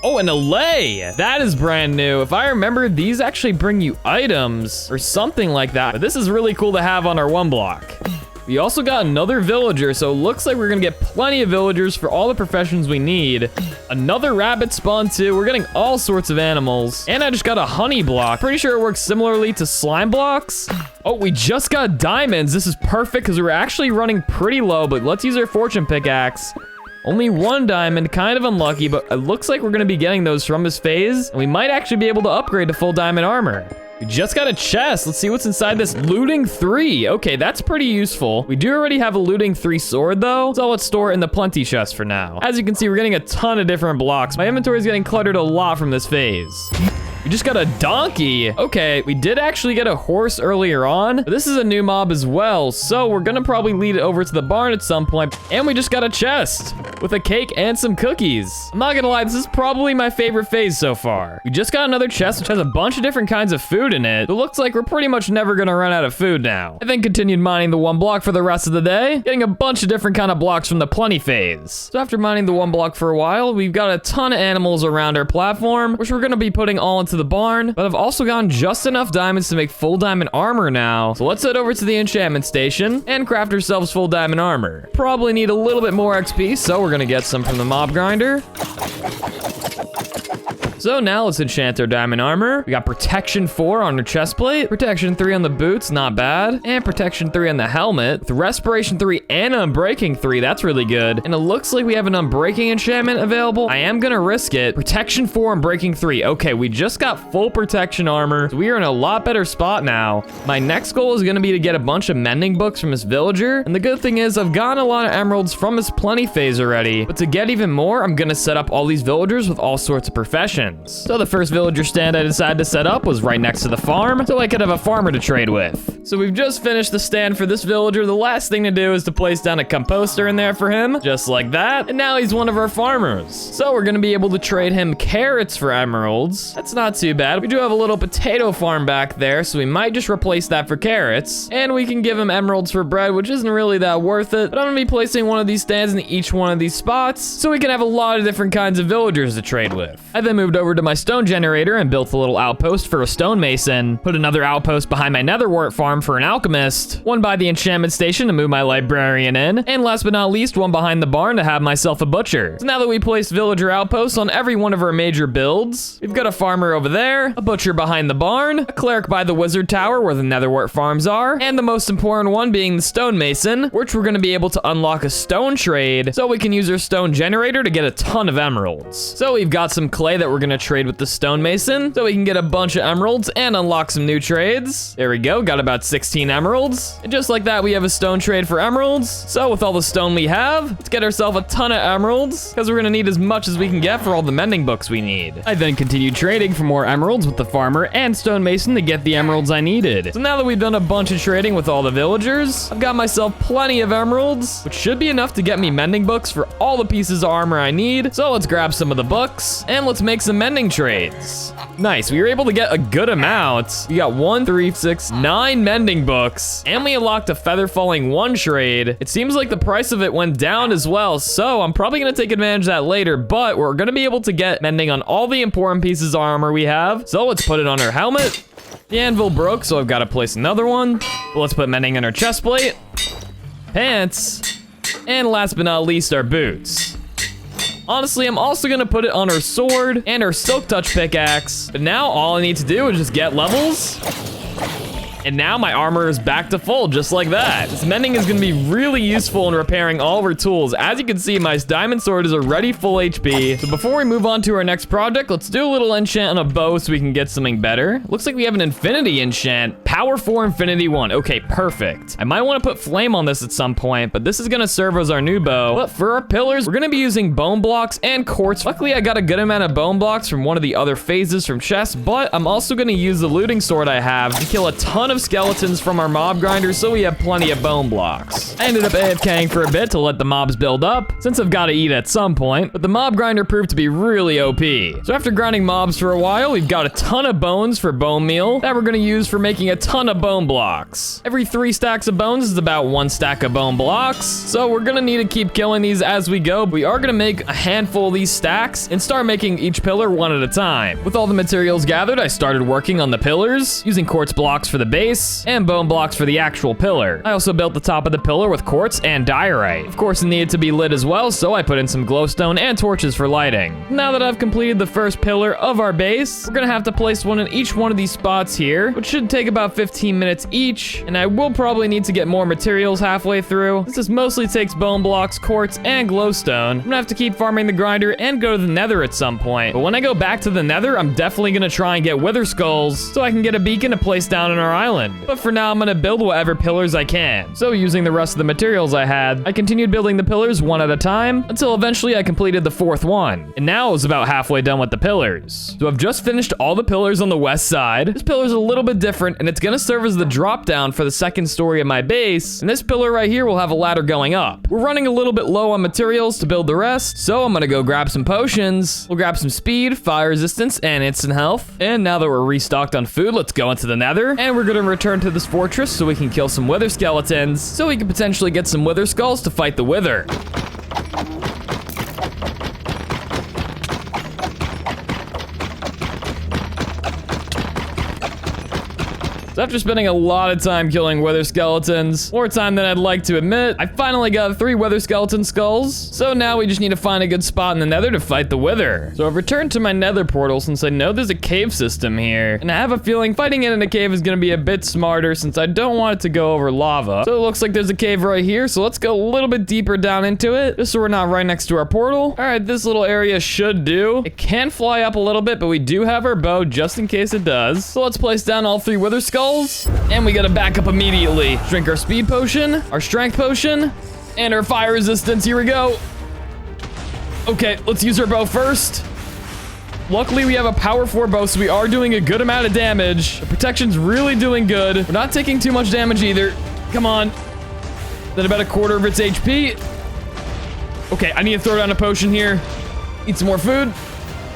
Oh, an allay. That is brand new. If I remember, these actually bring you items or something like that. But this is really cool to have on our 1 block. We also got another villager, so it looks like we're gonna get plenty of villagers for all the professions we need. Another rabbit spawn too. We're getting all sorts of animals. And I just got a honey block. Pretty sure it works similarly to slime blocks. Oh, we just got diamonds. This is perfect because we were actually running pretty low, but let's use our fortune pickaxe. Only 1 diamond, kind of unlucky, but it looks like we're gonna be getting those from this phase, and we might actually be able to upgrade to full diamond armor. We just got a chest. Let's see what's inside this. Looting 3. Okay, that's pretty useful. We do already have a looting 3 sword though, so let's store it in the plenty chest for now. As you can see, we're getting a ton of different blocks. My inventory is getting cluttered a lot from this phase. We just got a donkey. Okay, we did actually get a horse earlier on, but this is a new mob as well, so we're gonna probably lead it over to the barn at some point. And we just got a chest with a cake and some cookies. I'm not gonna lie, this is probably my favorite phase so far. We just got another chest which has a bunch of different kinds of food in it. It looks like we're pretty much never gonna run out of food now. I then continued mining the 1 block for the rest of the day, getting a bunch of different kind of blocks from the plenty phase. So after mining the 1 block for a while, we've got a ton of animals around our platform, which we're gonna be putting all into the barn, but I've also gotten just enough diamonds to make full diamond armor now. So let's head over to the enchantment station and craft ourselves full diamond armor. Probably need a little bit more XP, so we're gonna get some from the mob grinder. So now let's enchant our diamond armor. We got protection 4 on our chest plate, protection 3 on the boots, not bad, and protection 3 on the helmet, with respiration 3 and unbreaking 3, that's really good. And it looks like we have an unbreaking enchantment available. I am gonna risk it. Protection 4 and breaking 3. Okay, we just got full protection armor, so we are in a lot better spot now. My next goal is gonna be to get a bunch of mending books from this villager, and the good thing is I've gotten a lot of emeralds from his plenty phase already, but to get even more, I'm gonna set up all these villagers with all sorts of professions. So the first villager stand I decided to set up was right next to the farm, so I could have a farmer to trade with. So we've just finished the stand for this villager. The last thing to do is to place down a composter in there for him, just like that, and now he's one of our farmers. So we're gonna be able to trade him carrots for emeralds. That's not too bad. We do have a little potato farm back there, so we might just replace that for carrots, and we can give him emeralds for bread, which isn't really that worth it, but I'm gonna be placing one of these stands in each one of these spots, so we can have a lot of different kinds of villagers to trade with. I then moved over to my stone generator and built a little outpost for a stonemason, put another outpost behind my netherwort farm for an alchemist, one by the enchantment station to move my librarian in, and last but not least, one behind the barn to have myself a butcher. So now that we placed villager outposts on every one of our major builds, we've got a farmer over there, a butcher behind the barn, a cleric by the wizard tower where the netherwort farms are, and the most important one being the stonemason, which we're gonna be able to unlock a stone trade, so we can use our stone generator to get a ton of emeralds. So we've got some clay that we're gonna trade with the stonemason, so we can get a bunch of emeralds and unlock some new trades. There we go, got about 16 emeralds. And just like that, we have a stone trade for emeralds. So with all the stone we have, let's get ourselves a ton of emeralds, because we're gonna need as much as we can get for all the mending books we need. I then continued trading for more emeralds with the farmer and stonemason to get the emeralds I needed. So now that we've done a bunch of trading with all the villagers, I've got myself plenty of emeralds, which should be enough to get me mending books for all the pieces of armor I need. So let's grab some of the books and let's make some mending trades. Nice, we were able to get a good amount. We got 1, 3, 6, 9 mending books, and we unlocked a feather falling 1 trade. It seems like the price of it went down as well, so I'm probably gonna take advantage of that later, but we're gonna be able to get mending on all the important pieces of armor we have. So let's put it on our helmet. The anvil broke, so I've got to place another one. Let's put mending in our chest plate, pants, and last but not least, our boots. Honestly, I'm also gonna put it on our sword and our silk touch pickaxe. But now all I need to do is just get levels. And now my armor is back to full, just like that. This mending is gonna be really useful in repairing all of our tools. As you can see, my diamond sword is already full HP. So before we move on to our next project, let's do a little enchant on a bow so we can get something better. Looks like we have an infinity enchant. Power 4, infinity 1. Okay, perfect. I might wanna put flame on this at some point, but this is gonna serve as our new bow. But for our pillars, we're gonna be using bone blocks and quartz. Luckily, I got a good amount of bone blocks from one of the other phases from chests, but I'm also gonna use the looting sword I have to kill a ton of skeletons from our mob grinder, so we have plenty of bone blocks. I ended up AFKing for a bit to let the mobs build up, since I've got to eat at some point, but the mob grinder proved to be really OP. So after grinding mobs for a while, we've got a ton of bones for bone meal that we're gonna use for making a ton of bone blocks. Every 3 stacks of bones is about 1 stack of bone blocks, so we're gonna need to keep killing these as we go. We are gonna make a handful of these stacks and start making each pillar one at a time. With all the materials gathered, I started working on the pillars, using quartz blocks for the base, and bone blocks for the actual pillar. I also built the top of the pillar with quartz and diorite. Of course, it needed to be lit as well, so I put in some glowstone and torches for lighting. Now that I've completed the first pillar of our base, we're gonna have to place one in each one of these spots here, which should take about 15 minutes each, and I will probably need to get more materials halfway through. This mostly takes bone blocks, quartz, and glowstone. I'm gonna have to keep farming the grinder and go to the nether at some point, but when I go back to the nether, I'm definitely gonna try and get wither skulls so I can get a beacon to place down on our island. But for now, I'm gonna build whatever pillars I can. So using the rest of the materials I had, I continued building the pillars one at a time until eventually I completed the 4th one. And now I was about halfway done with the pillars. So I've just finished all the pillars on the west side. This pillar is a little bit different, and it's gonna serve as the drop down for the 2nd story of my base. And this pillar right here will have a ladder going up. We're running a little bit low on materials to build the rest, so I'm gonna go grab some potions. We'll grab some speed, fire resistance, and instant health. And now that we're restocked on food, let's go into the nether, and we're gonna return to this fortress so we can kill some wither skeletons, so we can potentially get some wither skulls to fight the wither. So after spending a lot of time killing wither skeletons, more time than I'd like to admit, I finally got 3 wither skeleton skulls. So now we just need to find a good spot in the nether to fight the wither. So I've returned to my nether portal since I know there's a cave system here. And I have a feeling fighting it in a cave is gonna be a bit smarter since I don't want it to go over lava. So it looks like there's a cave right here. So let's go a little bit deeper down into it, just so we're not right next to our portal. All right, this little area should do. It can fly up a little bit, but we do have our bow just in case it does. So let's place down all 3 wither skulls. And we gotta back up immediately. Drink our speed potion, our strength potion, and our fire resistance. Here we go. Okay, let's use our bow first. Luckily, we have a power 4 bow, so we are doing a good amount of damage. The protection's really doing good. We're not taking too much damage either. Come on. Then about a quarter of its HP. Okay, I need to throw down a potion here. Eat some more food.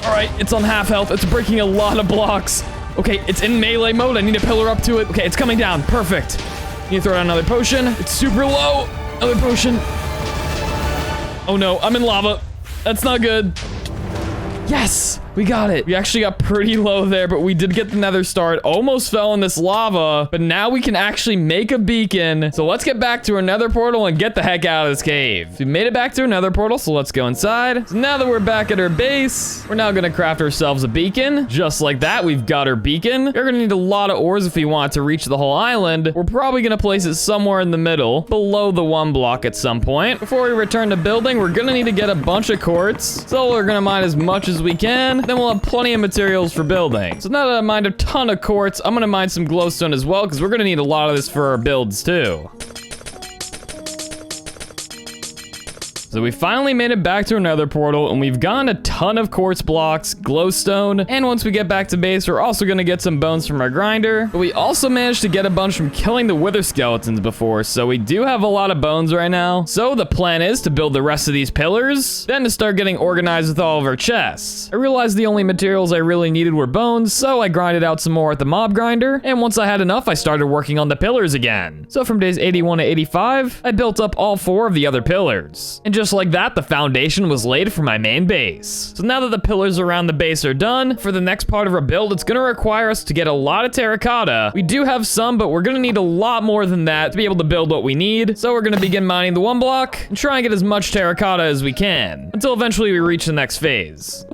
All right, it's on half health. It's breaking a lot of blocks. Okay, it's in melee mode. I need to pillar up to it. Okay, it's coming down. Perfect. Need to throw down another potion. It's super low. Another potion. Oh no, I'm in lava. That's not good. Yes, we got it. We actually got pretty low there, but we did get the nether star. It almost fell in this lava, but now we can actually make a beacon. So let's get back to our nether portal and get the heck out of this cave. So we made it back to our nether portal, so let's go inside. So now that we're back at our base, we're now gonna craft ourselves a beacon. Just like that, we've got our beacon. We're gonna need a lot of ores if we want to reach the whole island. We're probably gonna place it somewhere in the middle, below the 1 block at some point. Before we return to building, we're gonna need to get a bunch of quartz. So we're gonna mine as much as we can. Then we'll have plenty of materials for building. So now that I mined a ton of quartz, I'm gonna mine some glowstone as well, because we're gonna need a lot of this for our builds too. So we finally made it back to another portal, and we've gotten a ton of quartz blocks, glowstone, and once we get back to base, we're also gonna get some bones from our grinder. But we also managed to get a bunch from killing the wither skeletons before, so we do have a lot of bones right now. So the plan is to build the rest of these pillars, then to start getting organized with all of our chests. I realized the only materials I really needed were bones, so I grinded out some more at the mob grinder, and once I had enough, I started working on the pillars again. So from days 81 to 85, I built up all 4 of the other pillars. And just like that, the foundation was laid for my main base. So now that the pillars around the base are done, for the next part of our build, it's gonna require us to get a lot of terracotta. We do have some, but we're gonna need a lot more than that to be able to build what we need. So we're gonna begin mining the 1 block and try and get as much terracotta as we can, until eventually we reach the next phase.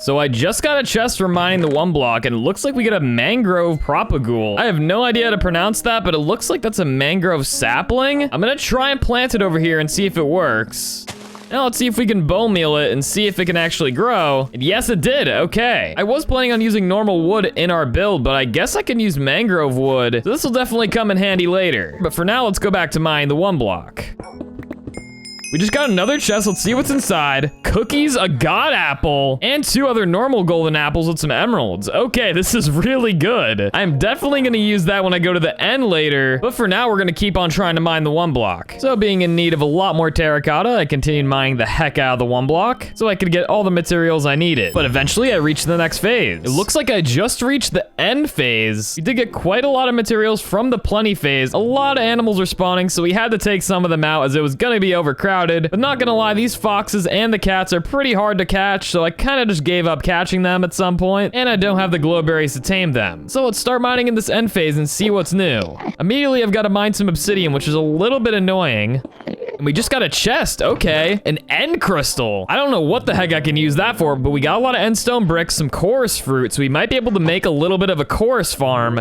So I just got a chest for mining the 1 block, and it looks like we get a mangrove propagule. I have no idea how to pronounce that, but it looks like that's a mangrove sapling. I'm gonna try and plant it over here and see if it works. Now let's see if we can bone meal it and see if it can actually grow. And yes, it did. Okay. I was planning on using normal wood in our build, but I guess I can use mangrove wood. So this will definitely come in handy later. But for now, let's go back to mining the 1 block. We just got another chest. Let's see what's inside. Cookies, a god apple, and 2 other normal golden apples with some emeralds. Okay, this is really good. I'm definitely gonna use that when I go to the end later, but for now, we're gonna keep on trying to mine the 1 block. So being in need of a lot more terracotta, I continued mining the heck out of the 1 block so I could get all the materials I needed. But eventually, I reached the next phase. It looks like I just reached the end phase. We did get quite a lot of materials from the plenty phase. A lot of animals were spawning, so we had to take some of them out as it was gonna be overcrowded. But not gonna lie, these foxes and the cats are pretty hard to catch, so I kind of just gave up catching them at some point, and I don't have the glowberries to tame them. So let's start mining in this end phase and see what's new. Immediately, I've got to mine some obsidian, which is a little bit annoying. And we just got a chest, okay. An end crystal. I don't know what the heck I can use that for, but we got a lot of end stone bricks, some chorus fruit, so we might be able to make a little bit of a chorus farm.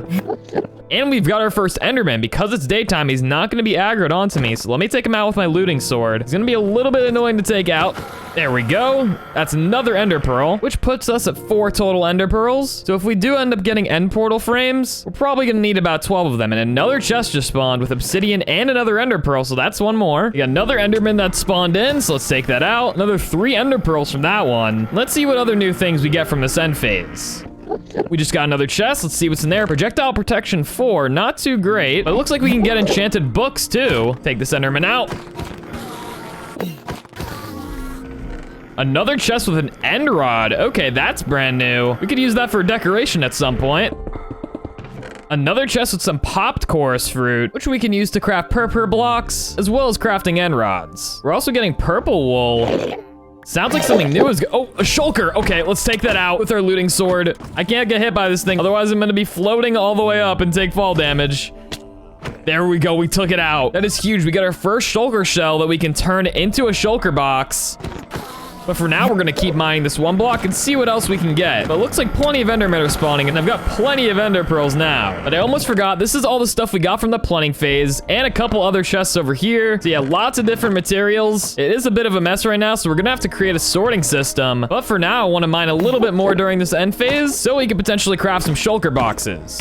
And we've got our first enderman. Because it's daytime, he's not gonna be aggroed onto me, so let me take him out with my looting sword. He's gonna be a little bit annoying to take out. There we go. That's another ender pearl, which puts us at 4 total ender pearls. So if we do end up getting end portal frames, we're probably gonna need about 12 of them. And another chest just spawned with obsidian and another ender pearl, so that's 1 more. We got another enderman that spawned in, so let's take that out. Another 3 ender pearls from that one. Let's see what other new things we get from this end phase. We just got another chest. Let's see what's in there. Projectile protection 4, not too great, but it looks like we can get enchanted books too. Take this enderman out. Another chest with an end rod. Okay, that's brand new. We could use that for decoration at some point. Another chest with some popped chorus fruit, which we can use to craft purple blocks, as well as crafting end rods. We're also getting purple wool. Sounds like something new is oh, a shulker. Okay, let's take that out with our looting sword. I can't get hit by this thing, otherwise I'm gonna be floating all the way up and take fall damage. There we go, we took it out. That is huge. We got our first shulker shell that we can turn into a shulker box. But for now, we're gonna keep mining this one block and see what else we can get. But it looks like plenty of endermen are spawning, and I've got plenty of ender pearls now. But I almost forgot, this is all the stuff we got from the planting phase, and a couple other chests over here. So yeah, lots of different materials. It is a bit of a mess right now, so we're gonna have to create a sorting system. But for now, I wanna mine a little bit more during this end phase, so we can potentially craft some shulker boxes.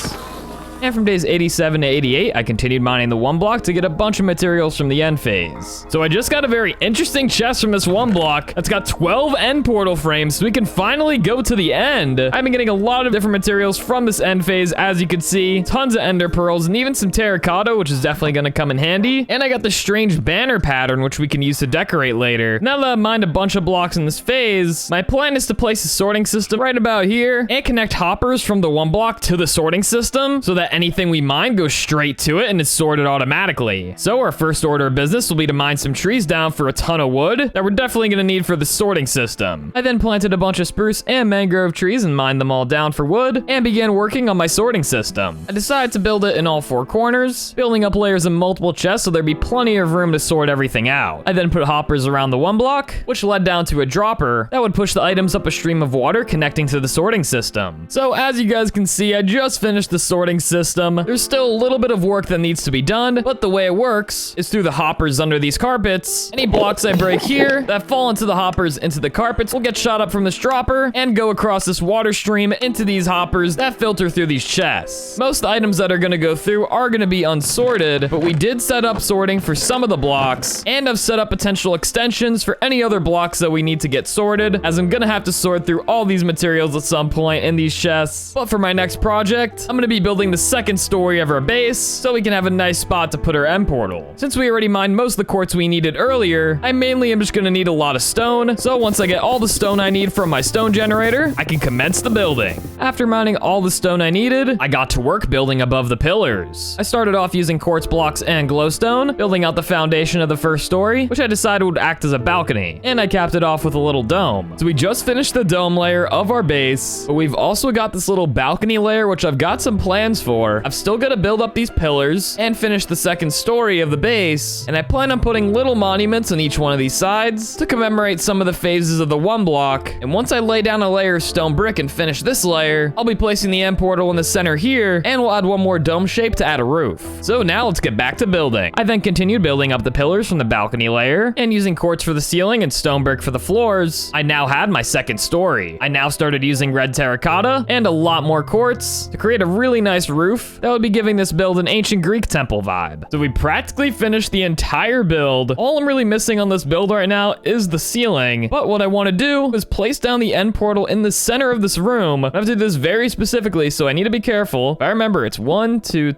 And from days 87 to 88, I continued mining the one block to get a bunch of materials from the end phase. So I just got a very interesting chest from this one block that's got 12 end portal frames, so we can finally go to the end. I've been getting a lot of different materials from this end phase, as you can see. Tons of ender pearls and even some terracotta, which is definitely gonna come in handy. And I got the strange banner pattern, which we can use to decorate later. Now that I've mined a bunch of blocks in this phase, my plan is to place a sorting system right about here and connect hoppers from the one block to the sorting system so that anything we mine goes straight to it and is sorted automatically. So our first order of business will be to mine some trees down for a ton of wood that we're definitely gonna need for the sorting system. I then planted a bunch of spruce and mangrove trees and mined them all down for wood and began working on my sorting system. I decided to build it in all four corners, building up layers in multiple chests so there'd be plenty of room to sort everything out. I then put hoppers around the one block, which led down to a dropper that would push the items up a stream of water connecting to the sorting system. So as you guys can see, I just finished the sorting system. There's still a little bit of work that needs to be done, but the way it works is through the hoppers under these carpets. Any blocks I break here that fall into the hoppers into the carpets will get shot up from this dropper and go across this water stream into these hoppers that filter through these chests. Most items that are gonna go through are gonna be unsorted, but we did set up sorting for some of the blocks, and I've set up potential extensions for any other blocks that we need to get sorted, as I'm gonna have to sort through all these materials at some point in these chests. But for my next project, I'm gonna be building the second story of our base so we can have a nice spot to put our end portal. Since we already mined most of the quartz we needed earlier, I mainly am just gonna need a lot of stone, so once I get all the stone I need from my stone generator, I can commence the building. After mining all the stone I needed, I got to work building above the pillars. I started off using quartz blocks and glowstone, building out the foundation of the first story, which I decided would act as a balcony, and I capped it off with a little dome. So we just finished the dome layer of our base, but we've also got this little balcony layer, which I've got some plans for. I've still got to build up these pillars and finish the second story of the base, and I plan on putting little monuments on each one of these sides to commemorate some of the phases of the one block. And once I lay down a layer of stone brick and finish this layer, I'll be placing the end portal in the center here, and we'll add one more dome shape to add a roof. So now let's get back to building. I then continued building up the pillars from the balcony layer, and using quartz for the ceiling and stone brick for the floors, I now had my second story. I now started using red terracotta and a lot more quartz to create a really nice roof that would be giving this build an ancient Greek temple vibe. So we practically finished the entire build. All I'm really missing on this build right now is the ceiling, but what I want to do is place down the end portal in the center of this room. I have to do this very specifically, so I need to be careful. But I remember it's 1, 2,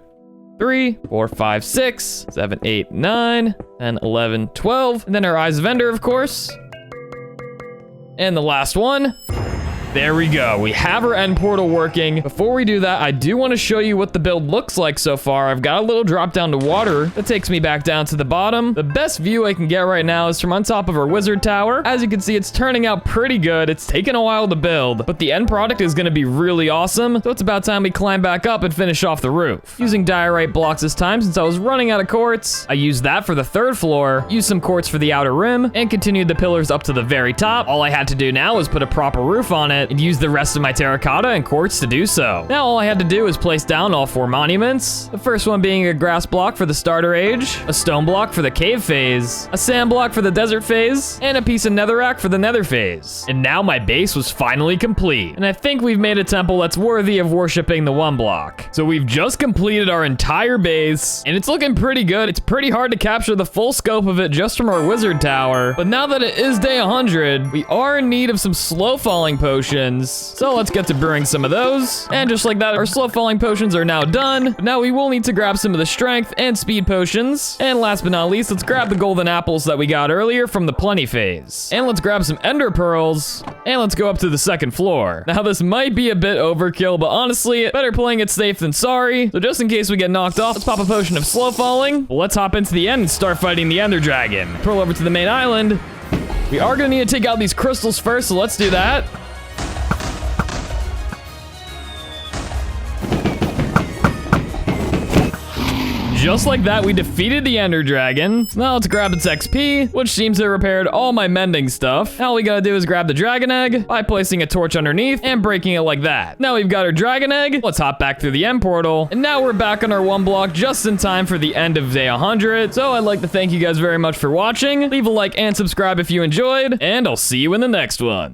3, 4, 5, 6, 7, 8, 9, 10, 11, 12, and then our eyes of Ender, of course. And the last one. There we go. We have our end portal working. Before we do that, I do want to show you what the build looks like so far. I've got a little drop down to water that takes me back down to the bottom. The best view I can get right now is from on top of our wizard tower. As you can see, it's turning out pretty good. It's taken a while to build, but the end product is going to be really awesome. So it's about time we climb back up and finish off the roof. Using diorite blocks this time since I was running out of quartz. I used that for the third floor, used some quartz for the outer rim, and continued the pillars up to the very top. All I had to do now was put a proper roof on it and use the rest of my terracotta and quartz to do so. Now all I had to do was place down all 4 monuments. The first one being a grass block for the starter age, a stone block for the cave phase, a sand block for the desert phase, and a piece of netherrack for the nether phase. And now my base was finally complete. And I think we've made a temple that's worthy of worshiping the one block. So we've just completed our entire base, and it's looking pretty good. It's pretty hard to capture the full scope of it just from our wizard tower. But now that it is day 100, we are in need of some slow falling potions. So let's get to brewing some of those. And just like that, our slow falling potions are now done. But now we will need to grab some of the strength and speed potions. And last but not least, let's grab the golden apples that we got earlier from the plenty phase. And let's grab some ender pearls. And let's go up to the second floor. Now this might be a bit overkill, but honestly, better playing it safe than sorry. So just in case we get knocked off, let's pop a potion of slow falling. Well, let's hop into the end and start fighting the ender dragon. Pearl over to the main island. We are gonna need to take out these crystals first, so let's do that. Just like that, we defeated the Ender Dragon. Now let's grab its XP, which seems to have repaired all my mending stuff. Now all we gotta do is grab the dragon egg by placing a torch underneath and breaking it like that. Now we've got our dragon egg. Let's hop back through the end portal. And now we're back on our 1 block just in time for the end of day 100. So I'd like to thank you guys very much for watching. Leave a like and subscribe if you enjoyed, and I'll see you in the next one.